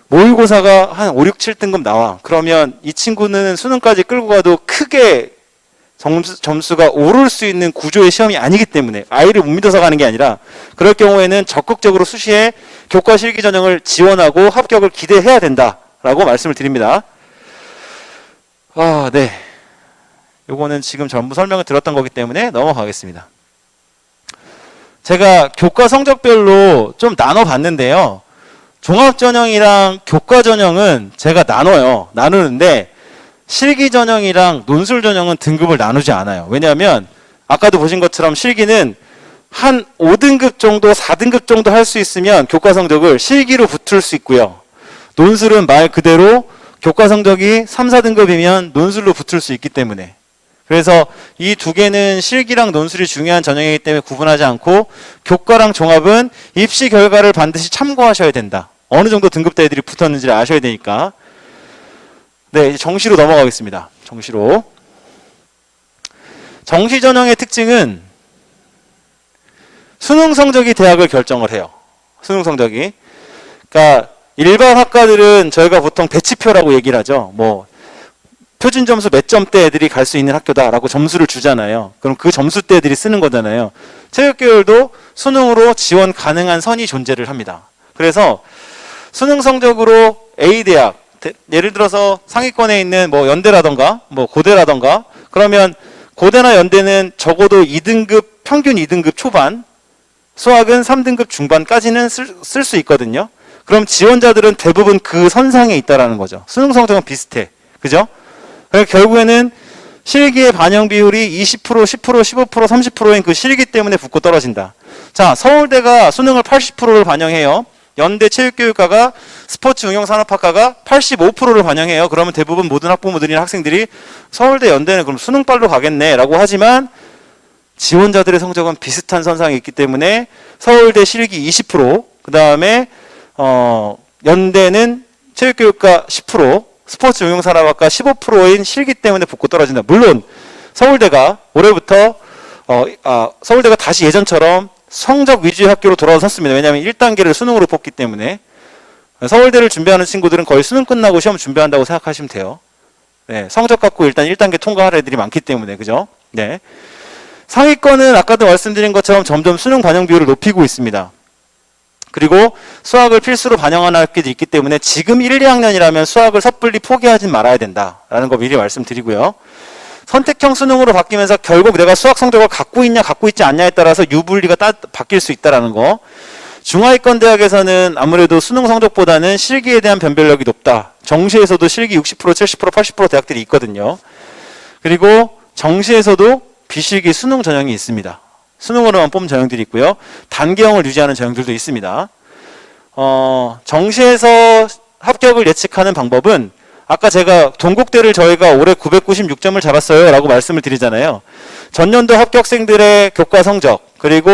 모의고사가 한 5, 6, 7등급 나와. 그러면 이 친구는 수능까지 끌고 가도 크게 점수가 오를 수 있는 구조의 시험이 아니기 때문에 아이를 못 믿어서 가는 게 아니라 그럴 경우에는 적극적으로 수시에 교과 실기 전형을 지원하고 합격을 기대해야 된다라고 말씀을 드립니다. 네. 요거는 지금 전부 설명을 드렸던 거기 때문에 넘어가겠습니다. 제가 교과 성적별로 좀 나눠봤는데요. 종합전형이랑 교과전형은 제가 나누는데 실기전형이랑 논술전형은 등급을 나누지 않아요. 왜냐하면 아까도 보신 것처럼 실기는 한 5등급 정도, 4등급 정도 할 수 있으면 교과 성적을 실기로 붙을 수 있고요. 논술은 말 그대로 교과 성적이 3, 4등급이면 논술로 붙을 수 있기 때문에 그래서 이 두 개는 실기랑 논술이 중요한 전형이기 때문에 구분하지 않고 교과랑 종합은 입시 결과를 반드시 참고하셔야 된다. 어느 정도 등급대 애들이 붙었는지를 아셔야 되니까. 네, 이제 정시로 넘어가겠습니다. 정시로. 정시 전형의 특징은 수능 성적이 대학을 결정을 해요. 수능 성적이. 그러니까 일반 학과들은 저희가 보통 배치표라고 얘기를 하죠. 뭐 표준 점수 몇 점대 애들이 갈 수 있는 학교다라고 점수를 주잖아요. 그럼 그 점수대 애들이 쓰는 거잖아요. 체육계열도 수능으로 지원 가능한 선이 존재를 합니다. 그래서 수능 성적으로 A대학, 예를 들어서 상위권에 있는 뭐 연대라던가 뭐 고대라던가, 그러면 고대나 연대는 적어도 2등급, 평균 2등급 초반, 수학은 3등급 중반까지는 쓸 수 있거든요. 그럼 지원자들은 대부분 그 선상에 있다라는 거죠. 수능 성적은 비슷해. 그죠? 그래서 결국에는 실기의 반영 비율이 20%, 10%, 15%, 30%인 그 실기 때문에 붙고 떨어진다. 자, 서울대가 수능을 80%를 반영해요. 연대 체육교육과가 스포츠 응용산업학과가 85%를 반영해요. 그러면 대부분 모든 학부모들이나 학생들이 서울대, 연대는 그럼 수능빨로 가겠네 라고 하지만, 지원자들의 성적은 비슷한 선상에 있기 때문에 서울대 실기 20%, 그 다음에 연대는 체육교육과 10%, 스포츠 응용산업학과 15%인 실기 때문에 붙고 떨어진다. 물론 서울대가 올해부터 서울대가 다시 예전처럼 성적 위주의 학교로 돌아섰습니다. 왜냐하면 1단계를 수능으로 뽑기 때문에. 서울대를 준비하는 친구들은 거의 수능 끝나고 시험 준비한다고 생각하시면 돼요. 네, 성적 갖고 일단 1단계 통과할 애들이 많기 때문에. 그죠? 네. 상위권은 아까도 말씀드린 것처럼 점점 수능 반영 비율을 높이고 있습니다. 그리고 수학을 필수로 반영하는 학교도 있기 때문에 지금 1, 2학년이라면 수학을 섣불리 포기하진 말아야 된다라는 거 미리 말씀드리고요. 선택형 수능으로 바뀌면서 결국 내가 수학 성적을 갖고 있냐 갖고 있지 않냐에 따라서 유불리가 바뀔 수 있다는 거. 중하위권 대학에서는 아무래도 수능 성적보다는 실기에 대한 변별력이 높다. 정시에서도 실기 60%, 70%, 80% 대학들이 있거든요. 그리고 정시에서도 비실기 수능 전형이 있습니다. 수능으로만 뽑은 전형들이 있고요. 단계형을 유지하는 전형들도 있습니다. 정시에서 합격을 예측하는 방법은 아까 제가 동국대를 저희가 올해 996점을 잡았어요 라고 말씀을 드리잖아요. 전년도 합격생들의 교과 성적 그리고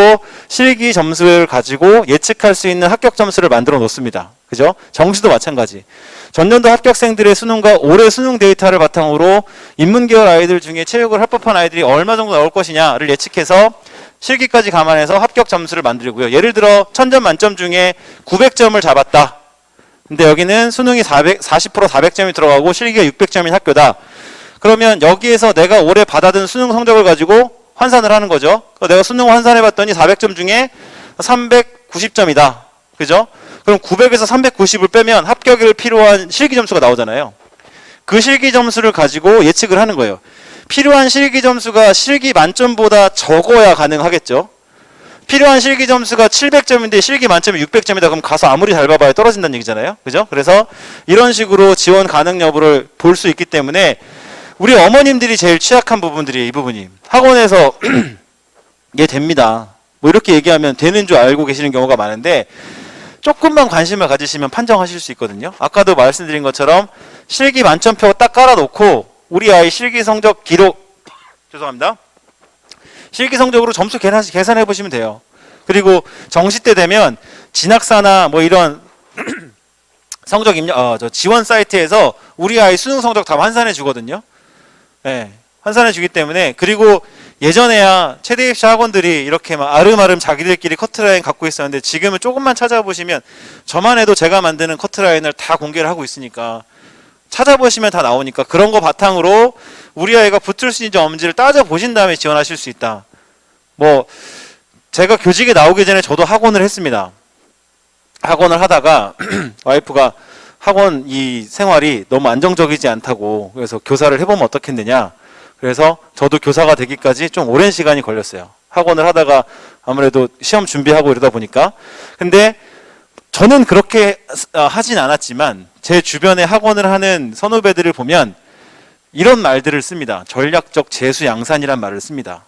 실기 점수를 가지고 예측할 수 있는 합격 점수를 만들어 놓습니다. 그죠? 정시도 마찬가지. 전년도 합격생들의 수능과 올해 수능 데이터를 바탕으로 인문계열 아이들 중에 체육을 합법한 아이들이 얼마 정도 나올 것이냐를 예측해서 실기까지 감안해서 합격 점수를 만들고요. 예를 들어 1000점 만점 중에 900점을 잡았다. 근데 여기는 수능이 40% 400점이 들어가고 실기가 600점인 학교다. 그러면 여기에서 내가 올해 받아든 수능 성적을 가지고 환산을 하는 거죠. 내가 수능 환산해 봤더니 400점 중에 390점이다. 그죠? 그럼 900에서 390을 빼면 합격을 필요한 실기 점수가 나오잖아요. 그 실기 점수를 가지고 예측을 하는 거예요. 필요한 실기 점수가 실기 만점보다 적어야 가능하겠죠. 필요한 실기 점수가 700점인데 실기 만점이 600점이다. 그럼 가서 아무리 잘 봐봐야 떨어진다는 얘기잖아요. 그죠? 그래서 이런 식으로 지원 가능 여부를 볼 수 있기 때문에 우리 어머님들이 제일 취약한 부분들이 이 부분이 학원에서 얘 됩니다. 뭐 이렇게 얘기하면 되는 줄 알고 계시는 경우가 많은데 조금만 관심을 가지시면 판정하실 수 있거든요. 아까도 말씀드린 것처럼 실기 만점표 딱 깔아놓고 우리 아이 실기 성적 기록 죄송합니다. 실기 성적으로 점수 계산해 보시면 돼요. 그리고 정시 때 되면 진학사나 뭐 이런 성적 입력 지원 사이트에서 우리 아이 수능 성적 다 환산해 주거든요. 네, 환산해 주기 때문에. 그리고 예전에야 최대 입시 학원들이 이렇게 막 아름아름 자기들끼리 커트라인 갖고 있었는데 지금은 조금만 찾아보시면 저만 해도 제가 만드는 커트라인을 다 공개를 하고 있으니까 찾아보시면 다 나오니까 그런 거 바탕으로 우리 아이가 붙을 수 있는지 없는지를 따져보신 다음에 지원하실 수 있다. 뭐 제가 교직에 나오기 전에 저도 학원을 했습니다. 학원을 하다가 와이프가 학원 이 생활이 너무 안정적이지 않다고 그래서 교사를 해보면 어떻겠느냐. 그래서 저도 교사가 되기까지 좀 오랜 시간이 걸렸어요. 학원을 하다가 아무래도 시험 준비하고 이러다 보니까. 근데 저는 그렇게 하진 않았지만 제 주변에 학원을 하는 선후배들을 보면 이런 말들을 씁니다. 전략적 재수 양산이란 말을 씁니다.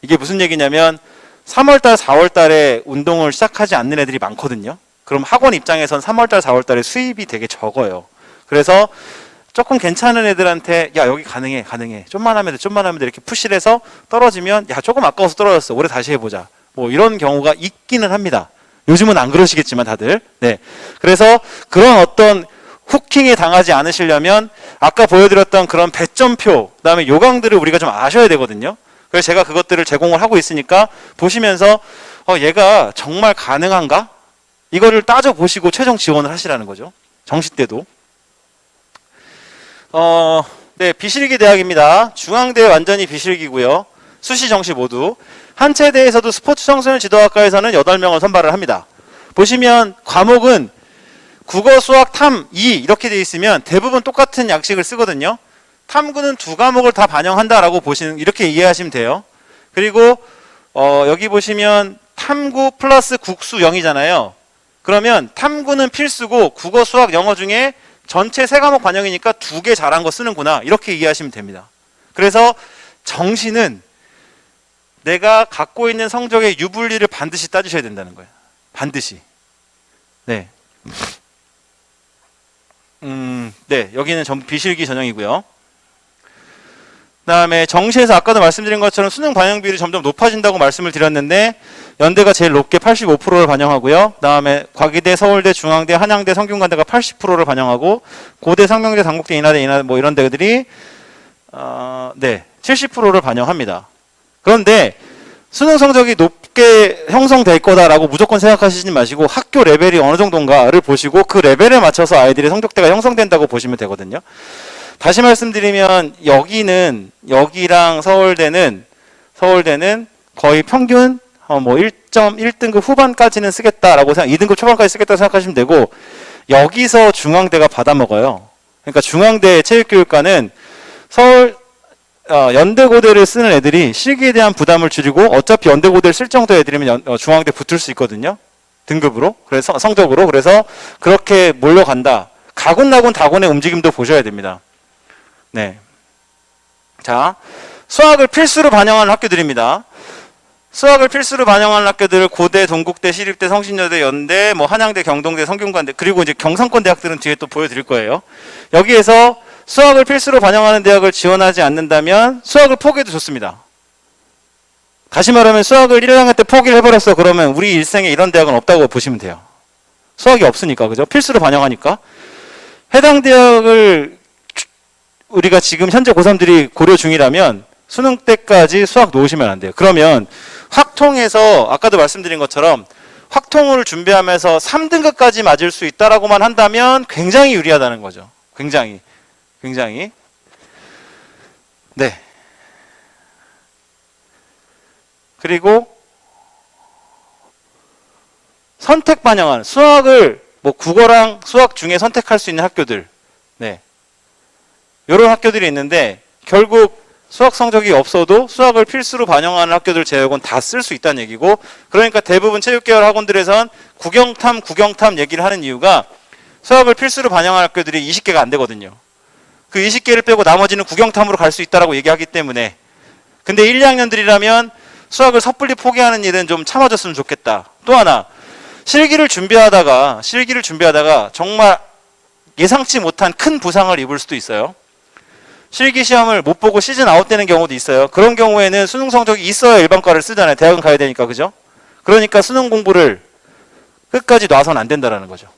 이게 무슨 얘기냐면 3월달, 4월달에 운동을 시작하지 않는 애들이 많거든요. 그럼 학원 입장에선 3월달, 4월달에 수입이 되게 적어요. 그래서 조금 괜찮은 애들한테 야 여기 가능해 좀만 하면 돼 이렇게 푸시를 해서 떨어지면 야 조금 아까워서 떨어졌어 올해 다시 해보자 뭐 이런 경우가 있기는 합니다. 요즘은 안 그러시겠지만 다들. 네. 그래서 그런 어떤 후킹에 당하지 않으시려면 아까 보여드렸던 그런 배점표 그다음에 요강들을 우리가 좀 아셔야 되거든요. 그래서 제가 그것들을 제공을 하고 있으니까 보시면서 얘가 정말 가능한가? 이거를 따져보시고 최종 지원을 하시라는 거죠. 정시 때도. 네, 비실기 대학입니다. 중앙대 완전히 비실기고요. 수시 정시 모두. 한체대에서도 스포츠 청소년 지도학과에서는 8명을 선발을 합니다. 보시면 과목은 국어, 수학, 탐, 이 이렇게 되어 있으면 대부분 똑같은 양식을 쓰거든요. 탐구는 2과목을 다 반영한다라고 보시는 이렇게 이해하시면 돼요. 그리고 여기 보시면 탐구 플러스 국수 0이잖아요. 그러면 탐구는 필수고 국어, 수학, 영어 중에 전체 3과목 반영이니까 2개 잘한 거 쓰는구나 이렇게 이해하시면 됩니다. 그래서 정시는 내가 갖고 있는 성적의 유불리를 반드시 따주셔야 된다는 거예요. 반드시. 네. 네, 여기는 전부 비실기 전형이고요. 그다음에 정시에서 아까도 말씀드린 것처럼 수능 반영 비율이 점점 높아진다고 말씀을 드렸는데 연대가 제일 높게 85%를 반영하고요. 그다음에 과기대, 서울대, 중앙대, 한양대, 성균관대가 80%를 반영하고 고대, 상명대, 단국대, 인하대 뭐 이런 데들이 70%를 반영합니다. 그런데 수능 성적이 높게 형성될 거다라고 무조건 생각하시지 마시고 학교 레벨이 어느 정도인가를 보시고 그 레벨에 맞춰서 아이들의 성적대가 형성된다고 보시면 되거든요. 다시 말씀드리면 여기랑 서울대는 거의 평균 뭐 1.1등급 후반까지는 쓰겠다라고 2등급 초반까지 쓰겠다고 생각하시면 되고 여기서 중앙대가 받아먹어요. 그러니까 중앙대 체육교육과는 연대고대를 쓰는 애들이 실기에 대한 부담을 줄이고 어차피 연대고대를 쓸 정도 애들이면 중앙대 붙을 수 있거든요. 등급으로. 그래서 성적으로. 그래서 그렇게 몰려간다. 가군나군 다군의 움직임도 보셔야 됩니다. 네. 자, 수학을 필수로 반영하는 학교들입니다. 수학을 필수로 반영하는 학교들 고대, 동국대, 시립대, 성신여대, 연대, 뭐 한양대, 경동대, 성균관대 그리고 이제 경상권 대학들은 뒤에 또 보여드릴 거예요. 여기에서 수학을 필수로 반영하는 대학을 지원하지 않는다면 수학을 포기해도 좋습니다. 다시 말하면 수학을 1학년 때 포기를 해버렸어. 그러면 우리 일생에 이런 대학은 없다고 보시면 돼요. 수학이 없으니까, 그죠? 필수로 반영하니까. 해당 대학을 우리가 지금 현재 고3들이 고려 중이라면 수능 때까지 수학 놓으시면 안 돼요. 그러면 확통에서 아까도 말씀드린 것처럼 확통을 준비하면서 3등급까지 맞을 수 있다라고만 한다면 굉장히 유리하다는 거죠. 굉장히. 네. 그리고 선택 반영한 수학을 뭐 국어랑 수학 중에 선택할 수 있는 학교들. 네. 이런 학교들이 있는데 결국 수학 성적이 없어도 수학을 필수로 반영하는 학교들 제외고는 다 쓸 수 있다는 얘기고 그러니까 대부분 체육계열 학원들에선 국영탐 얘기를 하는 이유가 수학을 필수로 반영하는 학교들이 20개가 안 되거든요. 그 20개를 빼고 나머지는 국영탐으로 갈 수 있다라고 얘기하기 때문에 근데 1, 2학년들이라면 수학을 섣불리 포기하는 일은 좀 참아줬으면 좋겠다. 또 하나 실기를 준비하다가 정말 예상치 못한 큰 부상을 입을 수도 있어요. 실기 시험을 못 보고 시즌 아웃되는 경우도 있어요. 그런 경우에는 수능 성적이 있어야 일반과를 쓰잖아요. 대학은 가야 되니까, 그죠? 그러니까 수능 공부를 끝까지 놔선 안 된다는 거죠.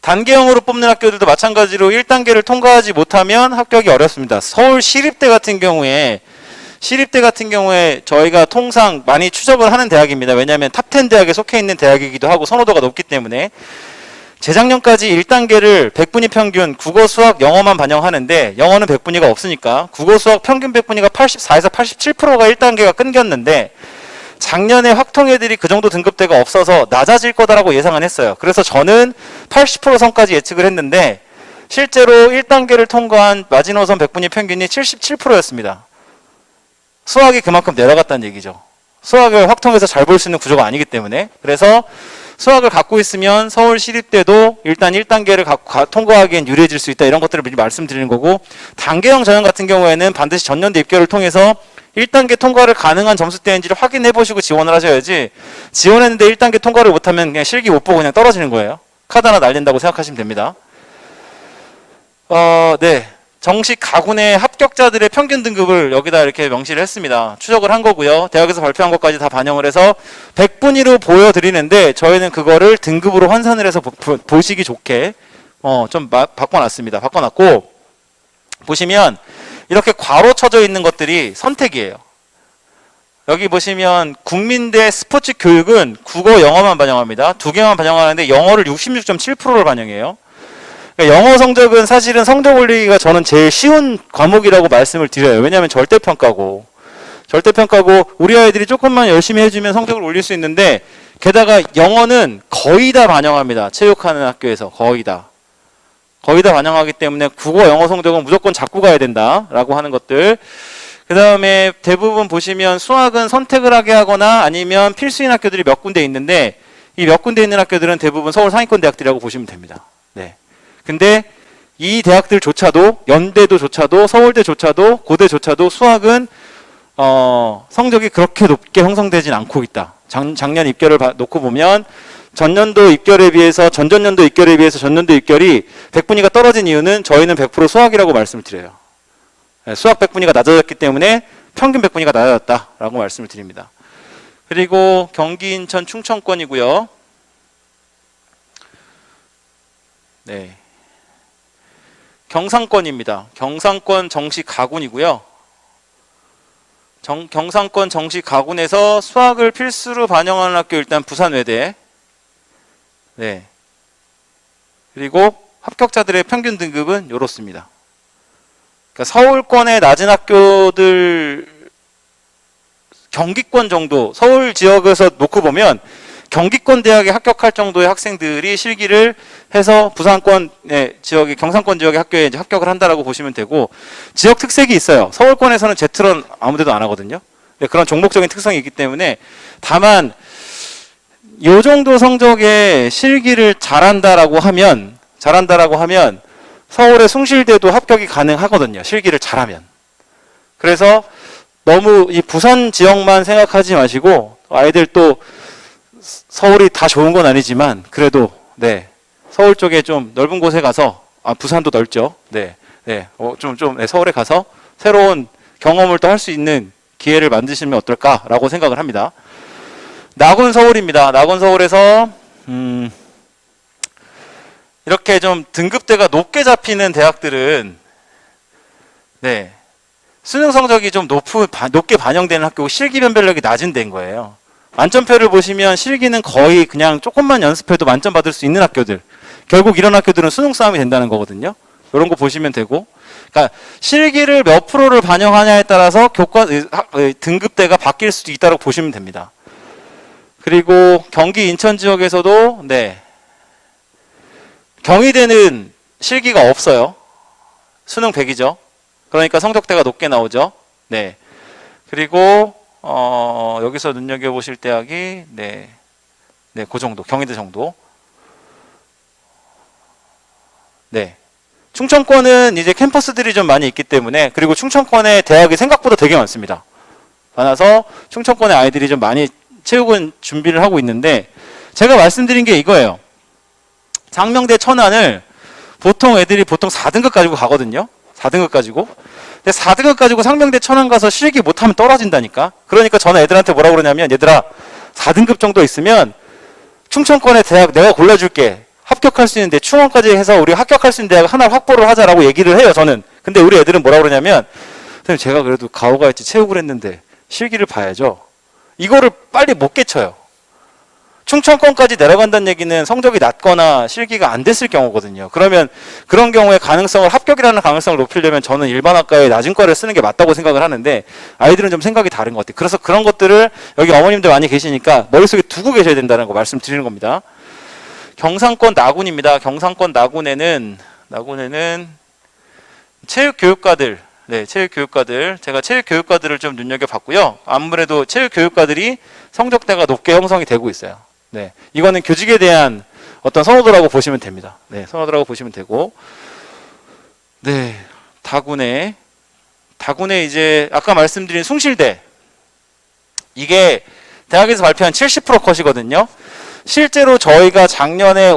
단계형으로 뽑는 학교들도 마찬가지로 1단계를 통과하지 못하면 합격이 어렵습니다. 서울 시립대 같은 경우에 저희가 통상 많이 추적을 하는 대학입니다. 왜냐하면 탑10 대학에 속해 있는 대학이기도 하고 선호도가 높기 때문에 재작년까지 1단계를 100분위 평균 국어, 수학, 영어만 반영하는데 영어는 100분위가 없으니까 국어, 수학 평균 100분위가 84에서 87%가 1단계가 끊겼는데 작년에 확통애들이 그 정도 등급대가 없어서 낮아질 거다라고 예상은 했어요. 그래서 저는 80% 선까지 예측을 했는데 실제로 1단계를 통과한 마지노선 100분위 평균이 77%였습니다. 수학이 그만큼 내려갔다는 얘기죠. 수학을 확통해서 잘 볼 수 있는 구조가 아니기 때문에 그래서 수학을 갖고 있으면 서울 시립대도 일단 1단계를 통과하기엔 유리해질 수 있다 이런 것들을 미리 말씀드리는 거고 단계형 전형 같은 경우에는 반드시 전년도 입결을 통해서 1단계 통과를 가능한 점수대인지를 확인해 보시고 지원을 하셔야지 지원했는데 1단계 통과를 못하면 그냥 실기 못 보고 그냥 떨어지는 거예요. 카드 하나 날린다고 생각하시면 됩니다. 네. 정식 가군의 합격자들의 평균 등급을 여기다 이렇게 명시를 했습니다. 추적을 한 거고요. 대학에서 발표한 것까지 다 반영을 해서 100분위로 보여드리는데 저희는 그거를 등급으로 환산을 해서 보시기 좋게 좀 바꿔놨습니다. 바꿔놨고 보시면 이렇게 괄호 쳐져 있는 것들이 선택이에요. 여기 보시면 국민대 스포츠 교육은 국어, 영어만 반영합니다. 두 개만 반영하는데 영어를 66.7%를 반영해요. 그러니까 영어 성적은 사실은 성적 올리기가 저는 제일 쉬운 과목이라고 말씀을 드려요. 왜냐하면 절대평가고 우리 아이들이 조금만 열심히 해주면 성적을 올릴 수 있는데, 게다가 영어는 거의 다 반영합니다. 체육하는 학교에서 거의 다 반영하기 때문에 국어 영어 성적은 무조건 잡고 가야 된다라고 하는 것들. 그 다음에 대부분 보시면 수학은 선택을 하게 하거나 아니면 필수인 학교들이 몇 군데 있는데, 이 몇 군데 있는 학교들은 대부분 서울 상위권 대학들이라고 보시면 됩니다. 네. 근데 이 대학들조차도, 연대도조차도, 서울대조차도, 고대조차도 수학은 성적이 그렇게 높게 형성되진 않고 있다. 작년 입결을 놓고 보면 전년도 입결에 비해서 전전년도 입결에 비해서 전년도 입결이 100분위가 떨어진 이유는 저희는 100% 수학이라고 말씀을 드려요. 수학 100분위가 낮아졌기 때문에 평균 100분위가 낮아졌다라고 말씀을 드립니다. 그리고 경기, 인천, 충청권이고요. 네. 경상권입니다. 경상권 정시 가군이고요. 경상권 정시 가군에서 수학을 필수로 반영하는 학교 일단 부산외대. 네. 그리고 합격자들의 평균 등급은 이렇습니다. 그러니까 서울권의 낮은 학교들 경기권 정도, 서울 지역에서 놓고 보면 경기권 대학에 합격할 정도의 학생들이 실기를 해서 부산권의 지역의 경상권 지역의 학교에 이제 합격을 한다라고 보시면 되고, 지역 특색이 있어요. 서울권에서는 제트런 아무데도 안 하거든요. 네, 그런 종목적인 특성이 있기 때문에, 다만 요 정도 성적의 실기를 잘한다라고 하면 서울의 숭실대도 합격이 가능하거든요. 실기를 잘하면. 그래서 너무 이 부산 지역만 생각하지 마시고, 아이들 또 서울이 다 좋은 건 아니지만 그래도 네, 서울 쪽에 좀 넓은 곳에 가서, 부산도 넓죠. 네, 서울에 가서 새로운 경험을 또 할 수 있는 기회를 만드시면 어떨까라고 생각을 합니다. 낙원 서울입니다. 낙원 서울에서 이렇게 좀 등급대가 높게 잡히는 대학들은 네, 수능 성적이 좀 높게 반영되는 학교고 실기 변별력이 낮은 데인 거예요. 만점표를 보시면 실기는 거의 그냥 조금만 연습해도 만점 받을 수 있는 학교들. 결국 이런 학교들은 수능 싸움이 된다는 거거든요. 이런 거 보시면 되고. 그러니까 실기를 몇 프로를 반영하냐에 따라서 등급대가 바뀔 수도 있다고 보시면 됩니다. 그리고 경기 인천 지역에서도 네, 경희대는 실기가 없어요. 수능 100이죠. 그러니까 성적대가 높게 나오죠. 네. 그리고 여기서 눈여겨보실 대학이 그 정도, 경희대 정도. 네. 충청권은 이제 캠퍼스들이 좀 많이 있기 때문에, 그리고 충청권에 대학이 생각보다 되게 많습니다. 많아서 충청권의 아이들이 좀 많이 체육은 준비를 하고 있는데, 제가 말씀드린 게 이거예요. 장명대 천안을 보통 애들이 4등급 가지고 가거든요. 4등급 가지고. 근데 4등급 가지고 상명대 천안 가서 실기 못하면 떨어진다니까. 그러니까 저는 애들한테 뭐라고 그러냐면, 얘들아 4등급 정도 있으면 충청권의 대학 내가 골라줄게. 합격할 수 있는데 충원까지 해서 우리 합격할 수 있는 대학 하나 확보를 하자라고 얘기를 해요, 저는. 근데 우리 애들은 뭐라고 그러냐면, 선생님 제가 그래도 가오가 했지 체육을 했는데 실기를 봐야죠. 이거를 빨리 못 깨쳐요. 충청권까지 내려간다는 얘기는 성적이 낮거나 실기가 안 됐을 경우거든요. 그러면 그런 경우에 합격이라는 가능성을 높이려면 저는 일반 학과에 낮은 과를 쓰는 게 맞다고 생각을 하는데, 아이들은 좀 생각이 다른 것 같아요. 그래서 그런 것들을 여기 어머님들 많이 계시니까 머릿속에 두고 계셔야 된다는 거 말씀드리는 겁니다. 경상권 나군입니다. 경상권 나군에는 체육교육과들, 네, 체육교육과들. 제가 체육교육과들을 좀 눈여겨봤고요. 아무래도 체육교육과들이 성적대가 높게 형성이 되고 있어요. 네, 이거는 교직에 대한 어떤 선호도라고 보시면 됩니다. 네, 선호도라고 보시면 되고, 네, 다군에 이제 아까 말씀드린 숭실대, 이게 대학에서 발표한 70% 컷이거든요. 실제로 저희가 작년에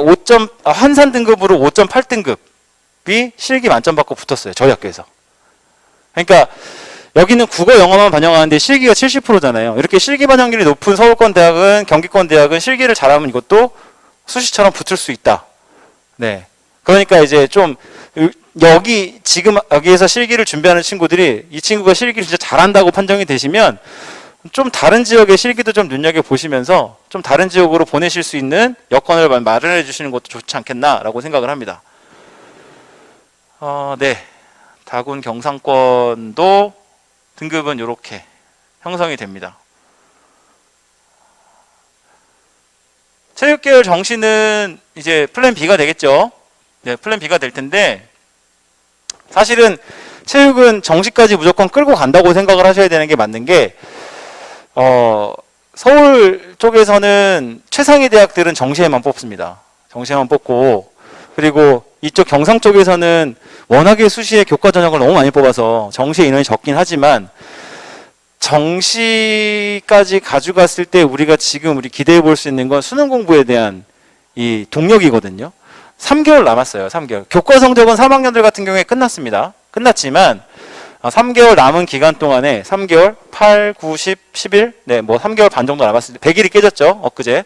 환산 등급으로 5.8등급이 실기 만점 받고 붙었어요. 저희 학교에서. 그러니까 여기는 국어 영어만 반영하는데 실기가 70%잖아요. 이렇게 실기 반영률이 높은 서울권 대학은, 경기권 대학은 실기를 잘하면 이것도 수시처럼 붙을 수 있다. 네. 그러니까 이제 좀 지금 여기에서 실기를 준비하는 친구들이 이 친구가 실기를 진짜 잘한다고 판정이 되시면 좀 다른 지역의 실기도 좀 눈여겨보시면서 좀 다른 지역으로 보내실 수 있는 여건을 마련해 주시는 것도 좋지 않겠나라고 생각을 합니다. 네. 다군 경상권도 등급은 이렇게 형성이 됩니다. 체육계열 정시는 이제 플랜 B가 되겠죠. 네, 플랜 B가 될 텐데, 사실은 체육은 정시까지 무조건 끌고 간다고 생각을 하셔야 되는 게 맞는 게, 서울 쪽에서는 최상위 대학들은 정시에만 뽑습니다. 정시에만 뽑고, 그리고 이쪽 경상 쪽에서는 워낙에 수시에 교과 전형을 너무 많이 뽑아서 정시의 인원이 적긴 하지만, 정시까지 가져갔을 때 우리가 지금 기대해 볼 수 있는 건 수능 공부에 대한 이 동력이거든요. 3개월 남았어요. 3개월. 교과 성적은 3학년들 같은 경우에 끝났습니다. 끝났지만 3개월 남은 기간 동안에 3개월, 8, 9, 10, 11, 네, 뭐 3개월 반 정도 남았을 때 100일이 깨졌죠. 엊그제.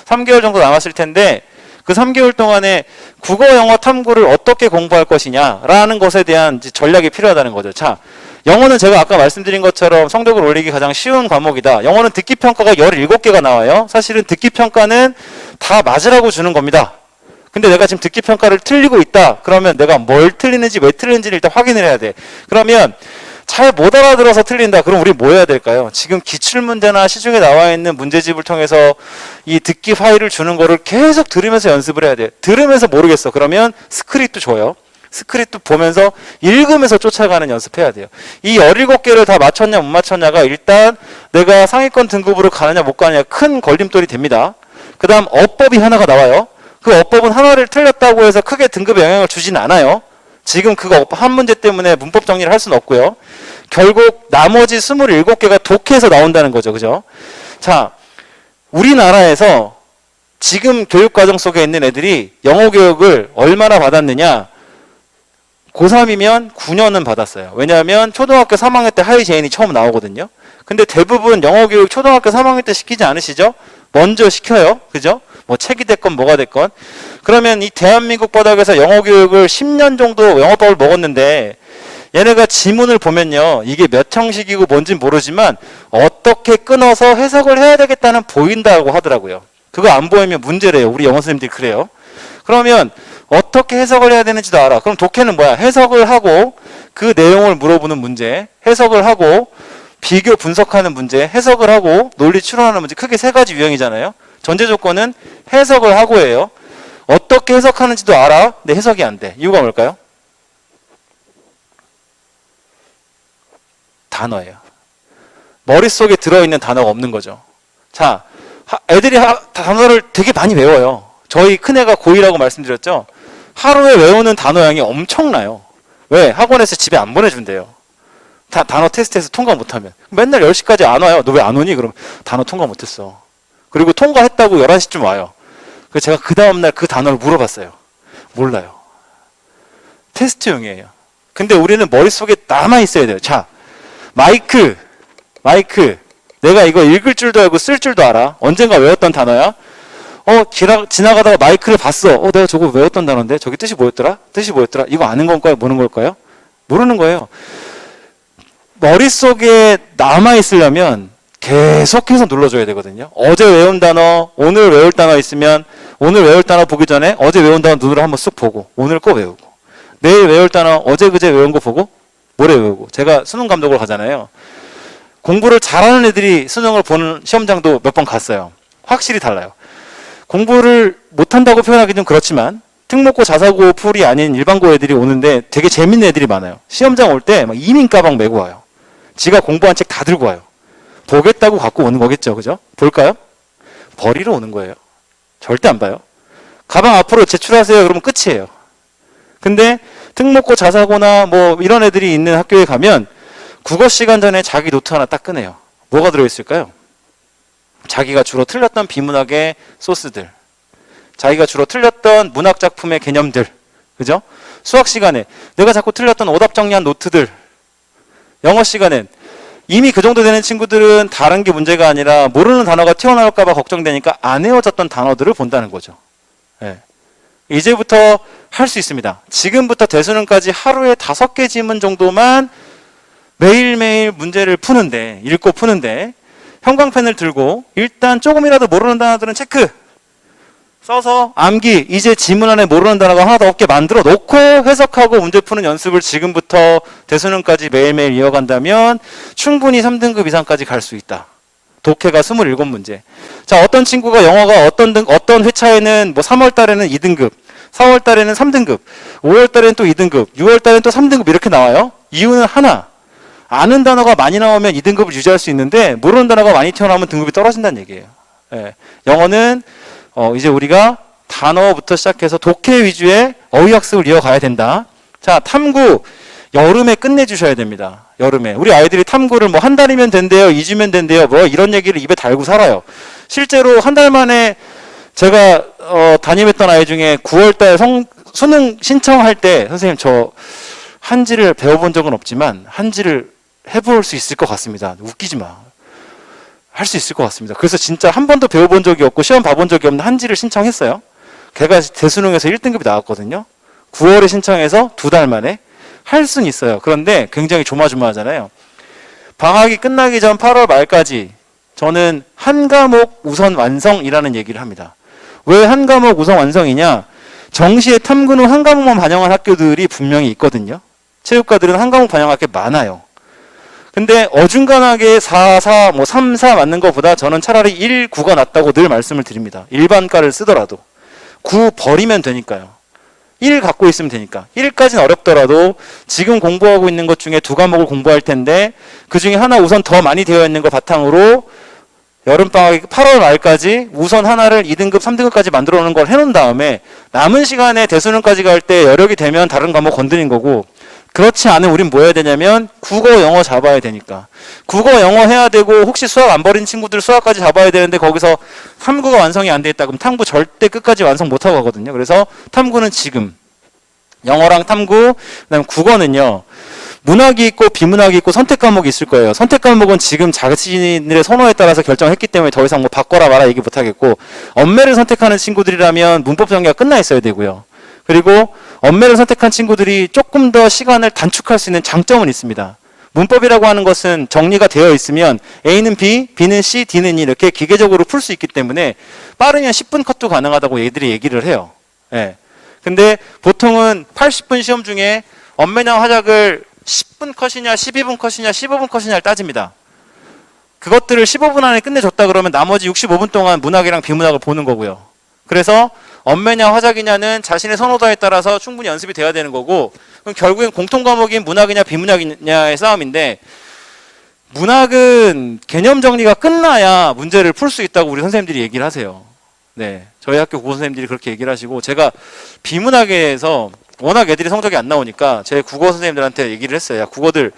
3개월 정도 남았을 텐데 그 3개월 동안에 국어, 영어, 탐구를 어떻게 공부할 것이냐라는 것에 대한 전략이 필요하다는 거죠. 자, 영어는 제가 아까 말씀드린 것처럼 성적을 올리기 가장 쉬운 과목이다. 영어는 듣기평가가 17개가 나와요. 사실은 듣기평가는 다 맞으라고 주는 겁니다. 근데 내가 지금 듣기평가를 틀리고 있다. 그러면 내가 뭘 틀리는지 왜 틀리는지를 일단 확인을 해야 돼. 그러면 잘 못 알아들어서 틀린다. 그럼 우리 뭐 해야 될까요? 지금 기출문제나 시중에 나와 있는 문제집을 통해서 이 듣기 파일을 주는 거를 계속 들으면서 연습을 해야 돼. 들으면서 모르겠어. 그러면 스크립트 줘요. 스크립트 보면서 읽으면서 쫓아가는 연습해야 돼요. 이 17개를 다 맞췄냐 못 맞췄냐가 일단 내가 상위권 등급으로 가느냐 못 가느냐 큰 걸림돌이 됩니다. 그 다음 어법이 하나가 나와요. 그 어법은 하나를 틀렸다고 해서 크게 등급에 영향을 주진 않아요. 지금 그거 한 문제 때문에 문법 정리를 할 수는 없고요. 결국 나머지 27개가 독해에서 나온다는 거죠. 그죠? 자, 우리나라에서 지금 교육과정 속에 있는 애들이 영어 교육을 얼마나 받았느냐? 고3이면 9년은 받았어요. 왜냐하면 초등학교 3학년 때 하이제인이 처음 나오거든요. 근데 대부분 영어 교육 초등학교 3학년 때 시키지 않으시죠? 먼저 시켜요. 그죠? 뭐 책이 됐건 뭐가 됐건. 그러면 이 대한민국 바닥에서 영어 교육을 10년 정도 영어법을 먹었는데 얘네가 지문을 보면요. 이게 몇 형식이고 뭔진 모르지만 어떻게 끊어서 해석을 해야 되겠다는 보인다고 하더라고요. 그거 안 보이면 문제래요. 우리 영어 선생님들이 그래요. 그러면 어떻게 해석을 해야 되는지도 알아. 그럼 독해는 뭐야? 해석을 하고 그 내용을 물어보는 문제, 해석을 하고 비교 분석하는 문제, 해석을 하고 논리 추론하는 문제. 크게 세 가지 유형이잖아요. 전제 조건은 해석을 하고예요. 어떻게 해석하는지도 알아. 근데 해석이 안 돼. 이유가 뭘까요? 단어예요. 머릿속에 들어있는 단어가 없는 거죠. 자, 애들이 단어를 되게 많이 외워요. 저희 큰애가 고2라고 말씀드렸죠. 하루에 외우는 단어량이 엄청나요. 왜? 학원에서 집에 안 보내준대요. 단어 테스트에서 통과 못하면. 맨날 10시까지 안 와요. 너 왜 안 오니? 그럼 단어 통과 못했어. 그리고 통과했다고 11시쯤 와요. 그래서 제가 그 다음날 그 단어를 물어봤어요. 몰라요. 테스트용이에요. 근데 우리는 머릿속에 남아있어야 돼요. 자, 마이크. 내가 이거 읽을 줄도 알고 쓸 줄도 알아. 언젠가 외웠던 단어야. 지나가다가 마이크를 봤어. 내가 저거 외웠던 단어인데 저기 뜻이 뭐였더라? 이거 아는 건가요? 모르는 걸까요? 모르는 거예요. 머릿속에 남아있으려면 계속해서 눌러줘야 되거든요. 어제 외운 단어, 오늘 외울 단어 있으면 오늘 외울 단어 보기 전에 어제 외운 단어 눈으로 한번 쓱 보고 오늘 거 외우고 내일 외울 단어 어제 그제 외운 거 보고 모레 외우고. 제가 수능 감독을 가잖아요. 공부를 잘하는 애들이 수능을 보는 시험장도 몇 번 갔어요. 확실히 달라요. 공부를 못한다고 표현하기 좀 그렇지만 특목고 자사고 풀이 아닌 일반고 애들이 오는데 되게 재밌는 애들이 많아요. 시험장 올 때 막 이민 가방 메고 와요. 지가 공부한 책 다 들고 와요. 보겠다고 갖고 오는 거겠죠. 그죠? 볼까요? 버리러 오는 거예요. 절대 안 봐요. 가방 앞으로 제출하세요. 그러면 끝이에요. 근데 특목고 자사고나 뭐 이런 애들이 있는 학교에 가면 국어 시간 전에 자기 노트 하나 딱 꺼내요. 뭐가 들어있을까요? 자기가 주로 틀렸던 비문학의 소스들, 자기가 주로 틀렸던 문학 작품의 개념들, 그죠? 수학 시간에 내가 자꾸 틀렸던 오답 정리한 노트들, 영어 시간엔 이미 그 정도 되는 친구들은 다른 게 문제가 아니라 모르는 단어가 튀어나올까 봐 걱정되니까 안 외워졌던 단어들을 본다는 거죠. 네. 이제부터 할 수 있습니다. 지금부터 대수능까지 하루에 5개 지문 정도만 매일매일 문제를 푸는데, 읽고 푸는데 형광펜을 들고 일단 조금이라도 모르는 단어들은 체크. 써서 암기, 이제 지문 안에 모르는 단어가 하나도 없게 만들어 놓고 해석하고 문제 푸는 연습을 지금부터 대수능까지 매일매일 이어간다면 충분히 3등급 이상까지 갈 수 있다. 독해가 27문제. 자, 어떤 친구가 영어가 어떤 회차에는 뭐 3월 달에는 2등급, 4월 달에는 3등급, 5월 달에는 또 2등급, 6월 달에는 또 3등급 이렇게 나와요. 이유는 하나. 아는 단어가 많이 나오면 2등급을 유지할 수 있는데 모르는 단어가 많이 튀어나오면 등급이 떨어진다는 얘기예요. 예. 영어는 이제 우리가 단어부터 시작해서 독해 위주의 어휘학습을 이어가야 된다. 자, 탐구 여름에 끝내주셔야 됩니다. 여름에 우리 아이들이 탐구를 뭐 한 달이면 된대요, 2주면 된대요, 뭐 이런 얘기를 입에 달고 살아요. 실제로 한 달 만에 제가 담임했던 아이 중에 9월달 수능 신청할 때 선생님 저 한지를 배워본 적은 없지만 한지를 해볼 수 있을 것 같습니다. 웃기지 마. 할 수 있을 것 같습니다. 그래서 진짜 한 번도 배워본 적이 없고 시험 봐본 적이 없는 한지를 신청했어요. 걔가 대수능에서 1등급이 나왔거든요. 9월에 신청해서 2달 만에 할 수는 있어요. 그런데 굉장히 조마조마하잖아요. 방학이 끝나기 전 8월 말까지 저는 한 과목 우선 완성이라는 얘기를 합니다. 왜 한 과목 우선 완성이냐? 정시에 탐구는 한 과목만 반영한 학교들이 분명히 있거든요. 체육과들은 한 과목 반영할 게 많아요. 근데 어중간하게 4, 4, 뭐 3, 4 맞는 것보다 저는 차라리 1, 9가 낫다고 늘 말씀을 드립니다. 일반과를 쓰더라도 9 버리면 되니까요. 1 갖고 있으면 되니까. 1까지는 어렵더라도 지금 공부하고 있는 것 중에 2과목을 공부할 텐데 그 중에 하나 우선 더 많이 되어 있는 걸 바탕으로 여름방학 8월 말까지 우선 하나를 2등급, 3등급까지 만들어 놓는 걸 해놓은 다음에 남은 시간에 대수능까지 갈 때 여력이 되면 다른 과목 건드린 거고, 그렇지 않으면 우린 뭐 해야 되냐면 국어, 영어 잡아야 되니까. 국어, 영어 해야 되고 혹시 수학 안 버린 친구들 수학까지 잡아야 되는데 거기서 탐구가 완성이 안 돼 있다 그럼 탐구 절대 끝까지 완성 못하고 가거든요. 그래서 탐구는 지금, 영어랑 탐구, 그다음에 국어는요. 문학이 있고 비문학이 있고 선택 과목이 있을 거예요. 선택 과목은 지금 자신의 선호에 따라서 결정했기 때문에 더 이상 뭐 바꿔라 마라 얘기 못 하겠고, 엄매를 선택하는 친구들이라면 문법 전개가 끝나 있어야 되고요. 그리고 엄매를 선택한 친구들이 조금 더 시간을 단축할 수 있는 장점은 있습니다. 문법이라고 하는 것은 정리가 되어 있으면 A는 B, B는 C, D는 E 이렇게 기계적으로 풀 수 있기 때문에 빠르면 10분 컷도 가능하다고 얘들이 얘기를 해요. 예. 근데 보통은 80분 시험 중에 엄매랑 화작을 10분 컷이냐 12분 컷이냐 15분 컷이냐를 따집니다. 그것들을 15분 안에 끝내줬다 그러면 나머지 65분 동안 문학이랑 비문학을 보는 거고요. 그래서 엄매냐 화작이냐는 자신의 선호도에 따라서 충분히 연습이 돼야 되는 거고, 그럼 결국엔 공통 과목인 문학이냐 비문학이냐의 싸움인데, 문학은 개념 정리가 끝나야 문제를 풀 수 있다고 우리 선생님들이 얘기를 하세요. 네, 저희 학교 국어 선생님들이 그렇게 얘기를 하시고, 제가 비문학에서 워낙 애들이 성적이 안 나오니까 제 국어 선생님들한테 얘기를 했어요. 야, 국어들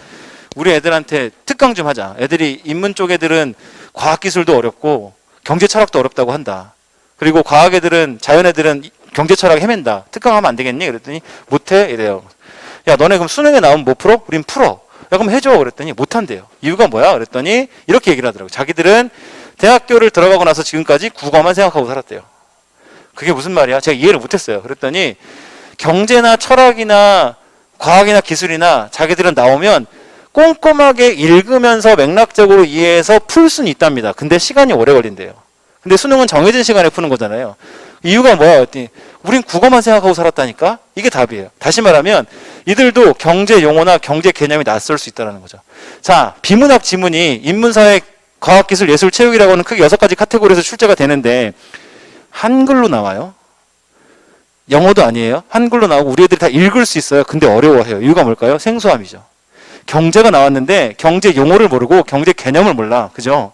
우리 애들한테 특강 좀 하자. 애들이 인문 쪽 애들은 과학기술도 어렵고 경제 철학도 어렵다고 한다. 그리고 과학 애들은, 자연 애들은 경제 철학 헤맨다. 특강하면 안 되겠니? 그랬더니 못해 이래요. 야, 너네 그럼 수능에 나오면 뭐 풀어? 우린 풀어. 야, 그럼 해줘. 그랬더니 못한대요. 이유가 뭐야? 그랬더니 이렇게 얘기를 하더라고요. 자기들은 대학교를 들어가고 나서 지금까지 국어만 생각하고 살았대요. 그게 무슨 말이야? 제가 이해를 못했어요. 그랬더니 경제나 철학이나 과학이나 기술이나 자기들은 나오면 꼼꼼하게 읽으면서 맥락적으로 이해해서 풀 수는 있답니다. 근데 시간이 오래 걸린대요. 근데 수능은 정해진 시간에 푸는 거잖아요. 이유가 뭐야? 그랬더니 우린 국어만 생각하고 살았다니까? 이게 답이에요. 다시 말하면 이들도 경제 용어나 경제 개념이 낯설 수 있다는 거죠. 자, 비문학 지문이 인문사회, 과학기술, 예술, 체육이라고 하는 크게 6가지 카테고리에서 출제가 되는데 한글로 나와요. 영어도 아니에요. 한글로 나오고 우리 애들이 다 읽을 수 있어요. 근데 어려워해요. 이유가 뭘까요? 생소함이죠. 경제가 나왔는데 경제 용어를 모르고 경제 개념을 몰라. 그죠?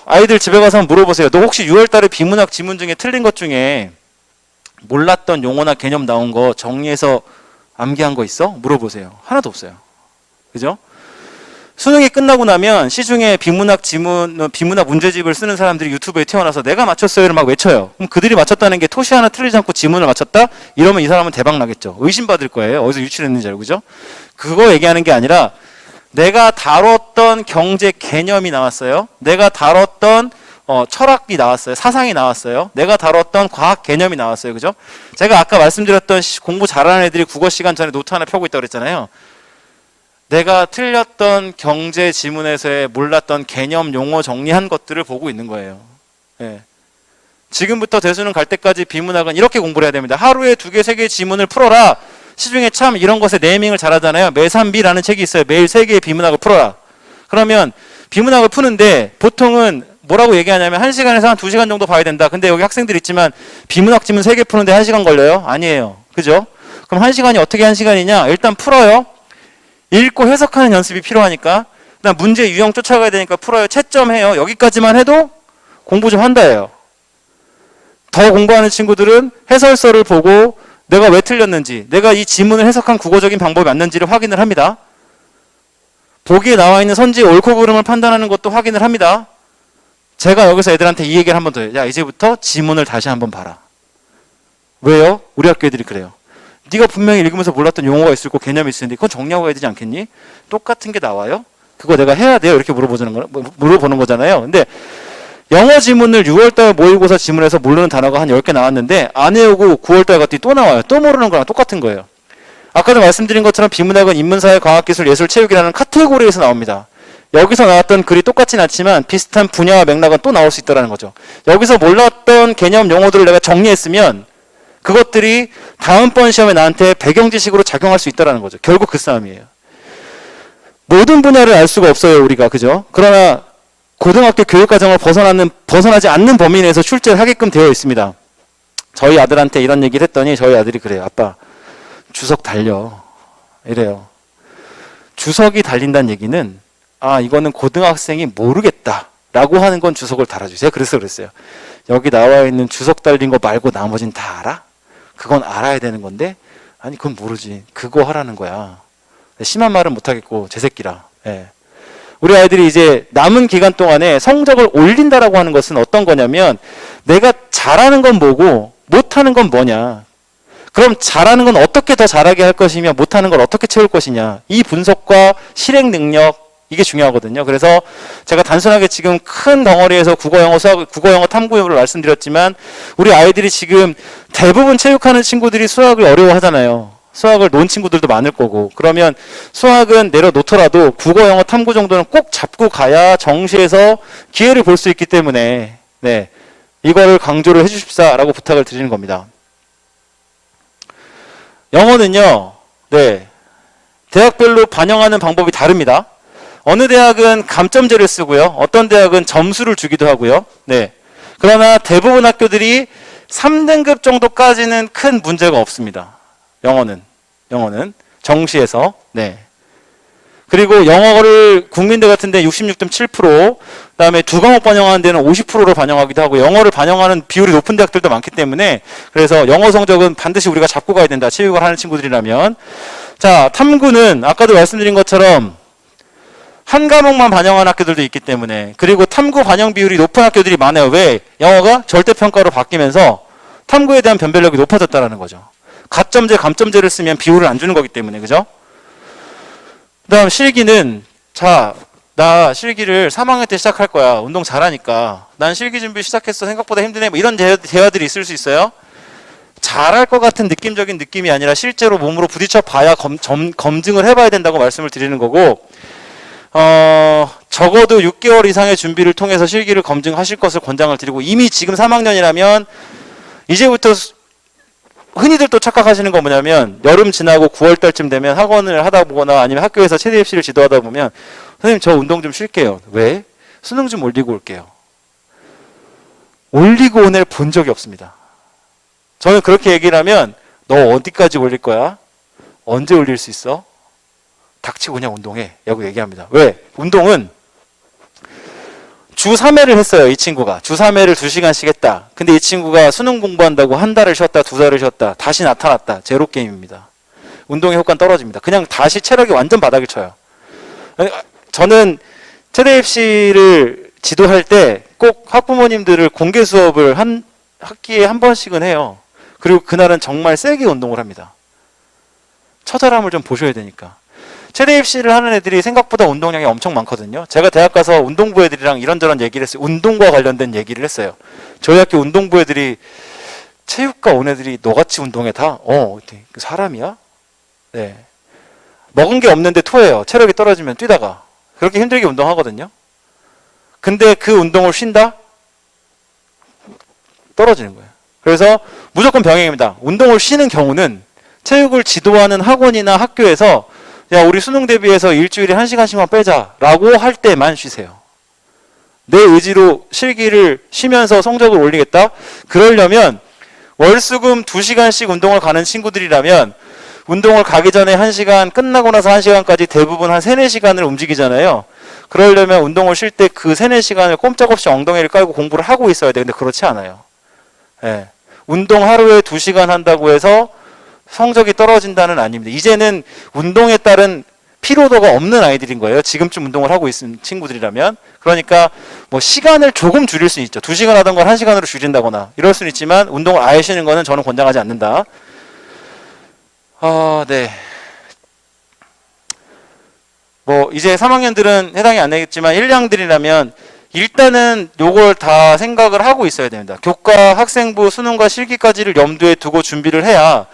아이들 집에 가서 한번 물어보세요. 너 혹시 6월 달에 비문학 지문 중에 틀린 것 중에 몰랐던 용어나 개념 나온 거 정리해서 암기한 거 있어? 물어보세요. 하나도 없어요. 그죠? 수능이 끝나고 나면 시중에 비문학 지문, 비문학 문제집을 쓰는 사람들이 유튜브에 튀어나와서 내가 맞췄어요를 막 외쳐요. 그럼 그들이 맞췄다는 게 토시 하나 틀리지 않고 지문을 맞췄다? 이러면 이 사람은 대박 나겠죠. 의심받을 거예요. 어디서 유출했는지 알고, 그죠? 그거 얘기하는 게 아니라 내가 다뤘던 경제 개념이 나왔어요. 내가 다뤘던 철학이 나왔어요. 사상이 나왔어요. 내가 다뤘던 과학 개념이 나왔어요. 그죠? 제가 아까 말씀드렸던 공부 잘하는 애들이 국어 시간 전에 노트 하나 펴고 있다고 그랬잖아요. 내가 틀렸던 경제 지문에서의 몰랐던 개념, 용어 정리한 것들을 보고 있는 거예요. 예. 지금부터 대수능 갈 때까지 비문학은 이렇게 공부를 해야 됩니다. 하루에 2개, 3개 지문을 풀어라. 시중에 참 이런 것에 네이밍을 잘하잖아요. 매삼비라는 책이 있어요. 매일 3개의 비문학을 풀어라. 그러면 비문학을 푸는데 보통은 뭐라고 얘기하냐면 1시간에서 한 2시간 정도 봐야 된다. 근데 여기 학생들 있지만 비문학 지문 3개 푸는데 1시간 걸려요? 아니에요. 그죠? 그럼 1시간이 어떻게 1시간이냐? 일단 풀어요. 읽고 해석하는 연습이 필요하니까. 그다음 문제 유형 쫓아가야 되니까 풀어요. 채점해요. 여기까지만 해도 공부 좀 한다예요. 더 공부하는 친구들은 해설서를 보고 내가 왜 틀렸는지, 내가 이 지문을 해석한 국어적인 방법이 맞는지를 확인을 합니다. 보기에 나와 있는 선지의 옳고 그름을 판단하는 것도 확인을 합니다. 제가 여기서 애들한테 이 얘기를 한 번 더 해요. 야, 이제부터 지문을 다시 한번 봐라. 왜요? 우리 학교 애들이 그래요. 네가 분명히 읽으면서 몰랐던 용어가 있을 거고 개념이 있을 텐데 그건 정리하고 해야 되지 않겠니? 똑같은 게 나와요? 그거 내가 해야 돼요? 이렇게 물어보는 거잖아요. 근데 영어 지문을 6월달 모의고사 지문에서 모르는 단어가 한 10개 나왔는데 안 외우고 9월달 갔더니 또 나와요. 또 모르는 거랑 똑같은 거예요. 아까도 말씀드린 것처럼 비문학은 인문사회, 과학기술, 예술, 체육이라는 카테고리에서 나옵니다. 여기서 나왔던 글이 똑같진 않지만 비슷한 분야와 맥락은 또 나올 수 있다는 거죠. 여기서 몰랐던 개념 용어들을 내가 정리했으면 그것들이 다음번 시험에 나한테 배경 지식으로 작용할 수 있다는 거죠. 결국 그 싸움이에요. 모든 분야를 알 수가 없어요, 우리가. 그죠? 그러나 고등학교 교육과정을 벗어나지 않는 범위 내에서 출제를 하게끔 되어 있습니다. 저희 아들한테 이런 얘기를 했더니 저희 아들이 그래요. 아빠, 주석 달려. 이래요. 주석이 달린다는 얘기는 이거는 고등학생이 모르겠다 라고 하는 건 주석을 달아주세요. 그래서 그랬어요. 여기 나와 있는 주석 달린 거 말고 나머지는 다 알아? 그건 알아야 되는 건데 아니 그건 모르지. 그거 하라는 거야. 심한 말은 못하겠고 제 새끼라. 예. 우리 아이들이 이제 남은 기간 동안에 성적을 올린다라고 하는 것은 어떤 거냐면 내가 잘하는 건 뭐고 못하는 건 뭐냐. 그럼 잘하는 건 어떻게 더 잘하게 할 것이며 못하는 걸 어떻게 채울 것이냐. 이 분석과 실행 능력 이게 중요하거든요. 그래서 제가 단순하게 지금 큰 덩어리에서 국어, 영어, 수학, 국어, 영어 탐구를 말씀드렸지만 우리 아이들이 지금 대부분 체육하는 친구들이 수학을 어려워하잖아요. 수학을 놓은 친구들도 많을 거고 그러면 수학은 내려놓더라도 국어, 영어, 탐구 정도는 꼭 잡고 가야 정시에서 기회를 볼 수 있기 때문에 네, 이거를 강조를 해주십사라고 부탁을 드리는 겁니다. 영어는요. 네, 대학별로 반영하는 방법이 다릅니다. 어느 대학은 감점제를 쓰고요. 어떤 대학은 점수를 주기도 하고요. 네. 그러나 대부분 학교들이 3등급 정도까지는 큰 문제가 없습니다. 영어는 정시에서. 네. 그리고 영어를 국민대 같은 데 66.7%, 그다음에 두 과목 반영하는 데는 50%로 반영하기도 하고 영어를 반영하는 비율이 높은 대학들도 많기 때문에 그래서 영어 성적은 반드시 우리가 잡고 가야 된다. 체육을 하는 친구들이라면. 자, 탐구는 아까도 말씀드린 것처럼 한 과목만 반영하는 학교들도 있기 때문에 그리고 탐구 반영 비율이 높은 학교들이 많아요. 왜? 영어가 절대평가로 바뀌면서 탐구에 대한 변별력이 높아졌다는 거죠. 가점제, 감점제를 쓰면 비율을 안 주는 거기 때문에 그죠? 그 다음 실기는 자, 나 실기를 3학년 때 시작할 거야. 운동 잘하니까. 난 실기 준비 시작했어. 생각보다 힘드네. 뭐 이런 대화들이 있을 수 있어요. 잘할 것 같은 느낌적인 느낌이 아니라 실제로 몸으로 부딪혀 봐야 검증을 해봐야 된다고 말씀을 드리는 거고 적어도 6개월 이상의 준비를 통해서 실기를 검증하실 것을 권장을 드리고 이미 지금 3학년이라면 이제부터 흔히들 또 착각하시는 건 뭐냐면 여름 지나고 9월 달쯤 되면 학원을 하다 보거나 아니면 학교에서 체대 입시를 지도하다 보면 선생님 저 운동 좀 쉴게요. 왜? 수능 좀 올리고 올게요. 올리고 온 애를 본 적이 없습니다. 저는 그렇게 얘기를 하면 너 어디까지 올릴 거야? 언제 올릴 수 있어? 닥치고 그냥 운동해. 라고 얘기합니다. 왜? 운동은 주 3회를 했어요. 이 친구가. 주 3회를 2시간씩 했다. 근데 이 친구가 수능 공부한다고 한 달을 쉬었다. 2달을 쉬었다. 다시 나타났다. 제로 게임입니다. 운동의 효과는 떨어집니다. 그냥 다시 체력이 완전 바닥을 쳐요. 저는 체대 입시를 지도할 때 꼭 학부모님들을 공개 수업을 한 학기에 한 번씩은 해요. 그리고 그날은 정말 세게 운동을 합니다. 처절함을 좀 보셔야 되니까. 체대 입시를 하는 애들이 생각보다 운동량이 엄청 많거든요. 제가 대학 가서 운동부 애들이랑 이런저런 얘기를 했어요. 운동과 관련된 얘기를 했어요. 저희 학교 운동부 애들이 체육과 온 애들이 너같이 운동해 다? 사람이야? 네. 먹은 게 없는데 토해요. 체력이 떨어지면 뛰다가. 그렇게 힘들게 운동하거든요. 근데 그 운동을 쉰다? 떨어지는 거예요. 그래서 무조건 병행입니다. 운동을 쉬는 경우는 체육을 지도하는 학원이나 학교에서 야, 우리 수능 대비해서 일주일에 1시간씩만 빼자라고 할 때만 쉬세요. 내 의지로 실기를 쉬면서 성적을 올리겠다? 그러려면 월수금 2시간씩 운동을 가는 친구들이라면 운동을 가기 전에 1시간, 끝나고 나서 1시간까지 대부분 한 3, 4시간을 움직이잖아요. 그러려면 운동을 쉴 때 그 3, 4시간을 꼼짝없이 엉덩이를 깔고 공부를 하고 있어야 돼. 근데 그렇지 않아요. 예. 운동 하루에 2시간 한다고 해서 성적이 떨어진다는 아닙니다. 이제는 운동에 따른 피로도가 없는 아이들인 거예요. 지금쯤 운동을 하고 있는 친구들이라면. 그러니까 뭐 시간을 조금 줄일 수 있죠. 2시간 하던 걸 1시간으로 줄인다거나 이럴 수는 있지만 운동을 아예 쉬는 거는 저는 권장하지 않는다. 네. 뭐 이제 3학년들은 해당이 안 되겠지만 1, 2학년들이라면 일단은 요걸 다 생각을 하고 있어야 됩니다. 교과, 학생부, 수능과 실기까지를 염두에 두고 준비를 해야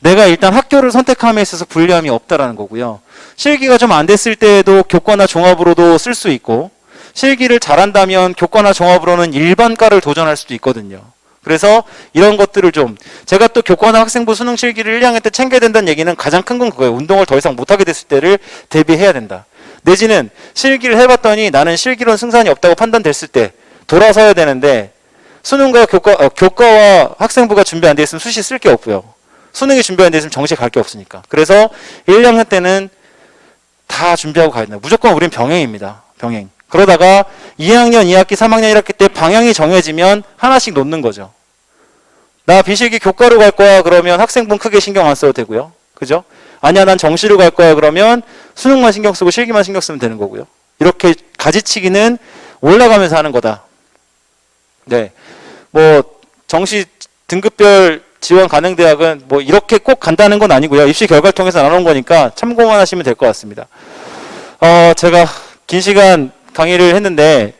내가 일단 학교를 선택함에 있어서 불리함이 없다라는 거고요. 실기가 좀 안 됐을 때에도 교과나 종합으로도 쓸 수 있고 실기를 잘한다면 교과나 종합으로는 일반과를 도전할 수도 있거든요. 그래서 이런 것들을 좀 제가 또 교과나 학생부 수능 실기를 1, 2학년 때 챙겨야 된다는 얘기는 가장 큰 건 그거예요. 운동을 더 이상 못하게 됐을 때를 대비해야 된다. 내지는 실기를 해봤더니 나는 실기론 승산이 없다고 판단됐을 때 돌아서야 되는데 수능과 교과와 학생부가 준비 안 돼 있으면 수시 쓸 게 없고요. 수능이 준비 안 돼 있으면 정시 갈 게 없으니까. 그래서 1, 2학년 때는 다 준비하고 가야 된다. 무조건 우린 병행입니다. 병행. 그러다가 2학년, 2학기, 3학년 1학기 때 방향이 정해지면 하나씩 놓는 거죠. 나 비실기 교과로 갈 거야 그러면 학생부는 크게 신경 안 써도 되고요. 그죠? 아니야 난 정시로 갈 거야 그러면 수능만 신경 쓰고 실기만 신경 쓰면 되는 거고요. 이렇게 가지치기는 올라가면서 하는 거다. 네. 뭐 정시 등급별 지원 가능 대학은 뭐 이렇게 꼭 간다는 건 아니고요. 입시 결과를 통해서 나눈 거니까 참고만 하시면 될 것 같습니다. 제가 긴 시간 강의를 했는데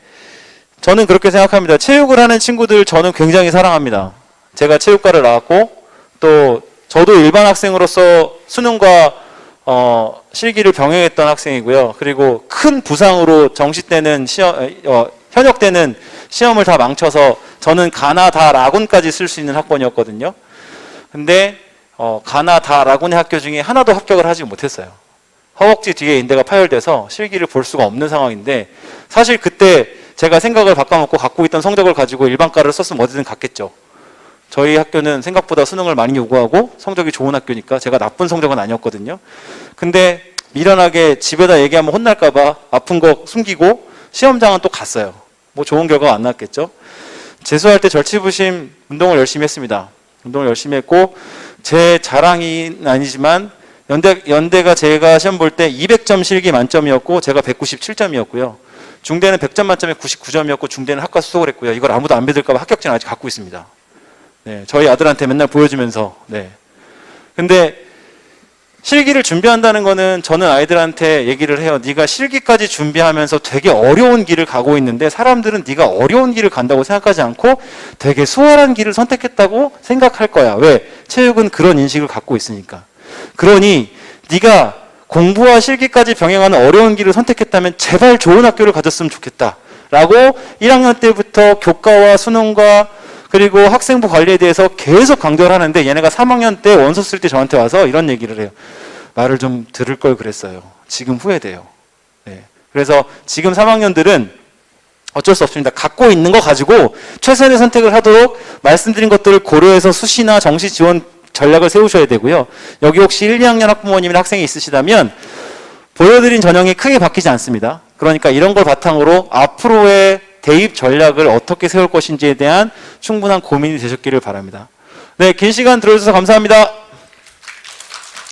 저는 그렇게 생각합니다. 체육을 하는 친구들 저는 굉장히 사랑합니다. 제가 체육과를 나왔고 또 저도 일반 학생으로서 수능과 실기를 병행했던 학생이고요. 그리고 큰 부상으로 정시 때는 현역 때는 시험을 다 망쳐서 저는 가나 다 라군까지 쓸 수 있는 학번이었거든요. 근데 가나 다 라군의 학교 중에 하나도 합격을 하지 못했어요. 허벅지 뒤에 인대가 파열돼서 실기를 볼 수가 없는 상황인데 사실 그때 제가 생각을 바꿔먹고 갖고 있던 성적을 가지고 일반과를 썼으면 어디든 갔겠죠. 저희 학교는 생각보다 수능을 많이 요구하고 성적이 좋은 학교니까 제가 나쁜 성적은 아니었거든요. 근데 미련하게 집에다 얘기하면 혼날까봐 아픈 거 숨기고 시험장은 또 갔어요. 뭐 좋은 결과가 안 나왔겠죠. 재수할 때 절치부심 운동을 열심히 했습니다. 운동을 열심히 했고 제 자랑이 아니지만 연대가 제가 시험 볼 때 200점 실기 만점이었고 제가 197점이었고요. 중대는 100점 만점에 99점이었고 중대는 학과 수석을 했고요. 이걸 아무도 안 믿을까 봐 합격증을 아직 갖고 있습니다. 네, 저희 아들한테 맨날 보여주면서. 네. 근데 실기를 준비한다는 거는 저는 아이들한테 얘기를 해요. 네가 실기까지 준비하면서 되게 어려운 길을 가고 있는데 사람들은 네가 어려운 길을 간다고 생각하지 않고 되게 수월한 길을 선택했다고 생각할 거야. 왜? 체육은 그런 인식을 갖고 있으니까. 그러니 네가 공부와 실기까지 병행하는 어려운 길을 선택했다면 제발 좋은 학교를 가졌으면 좋겠다. 라고 1학년 때부터 교과와 수능과 그리고 학생부 관리에 대해서 계속 강조를 하는데 얘네가 3학년 때 원서 쓸 때 저한테 와서 이런 얘기를 해요. 말을 좀 들을 걸 그랬어요. 지금 후회돼요. 네. 그래서 지금 3학년들은 어쩔 수 없습니다. 갖고 있는 거 가지고 최선의 선택을 하도록 말씀드린 것들을 고려해서 수시나 정시 지원 전략을 세우셔야 되고요. 여기 혹시 1, 2학년 학부모님이나 학생이 있으시다면 보여드린 전형이 크게 바뀌지 않습니다. 그러니까 이런 걸 바탕으로 앞으로의 대입 전략을 어떻게 세울 것인지에 대한 충분한 고민이 되셨기를 바랍니다. 네, 긴 시간 들어주셔서 감사합니다.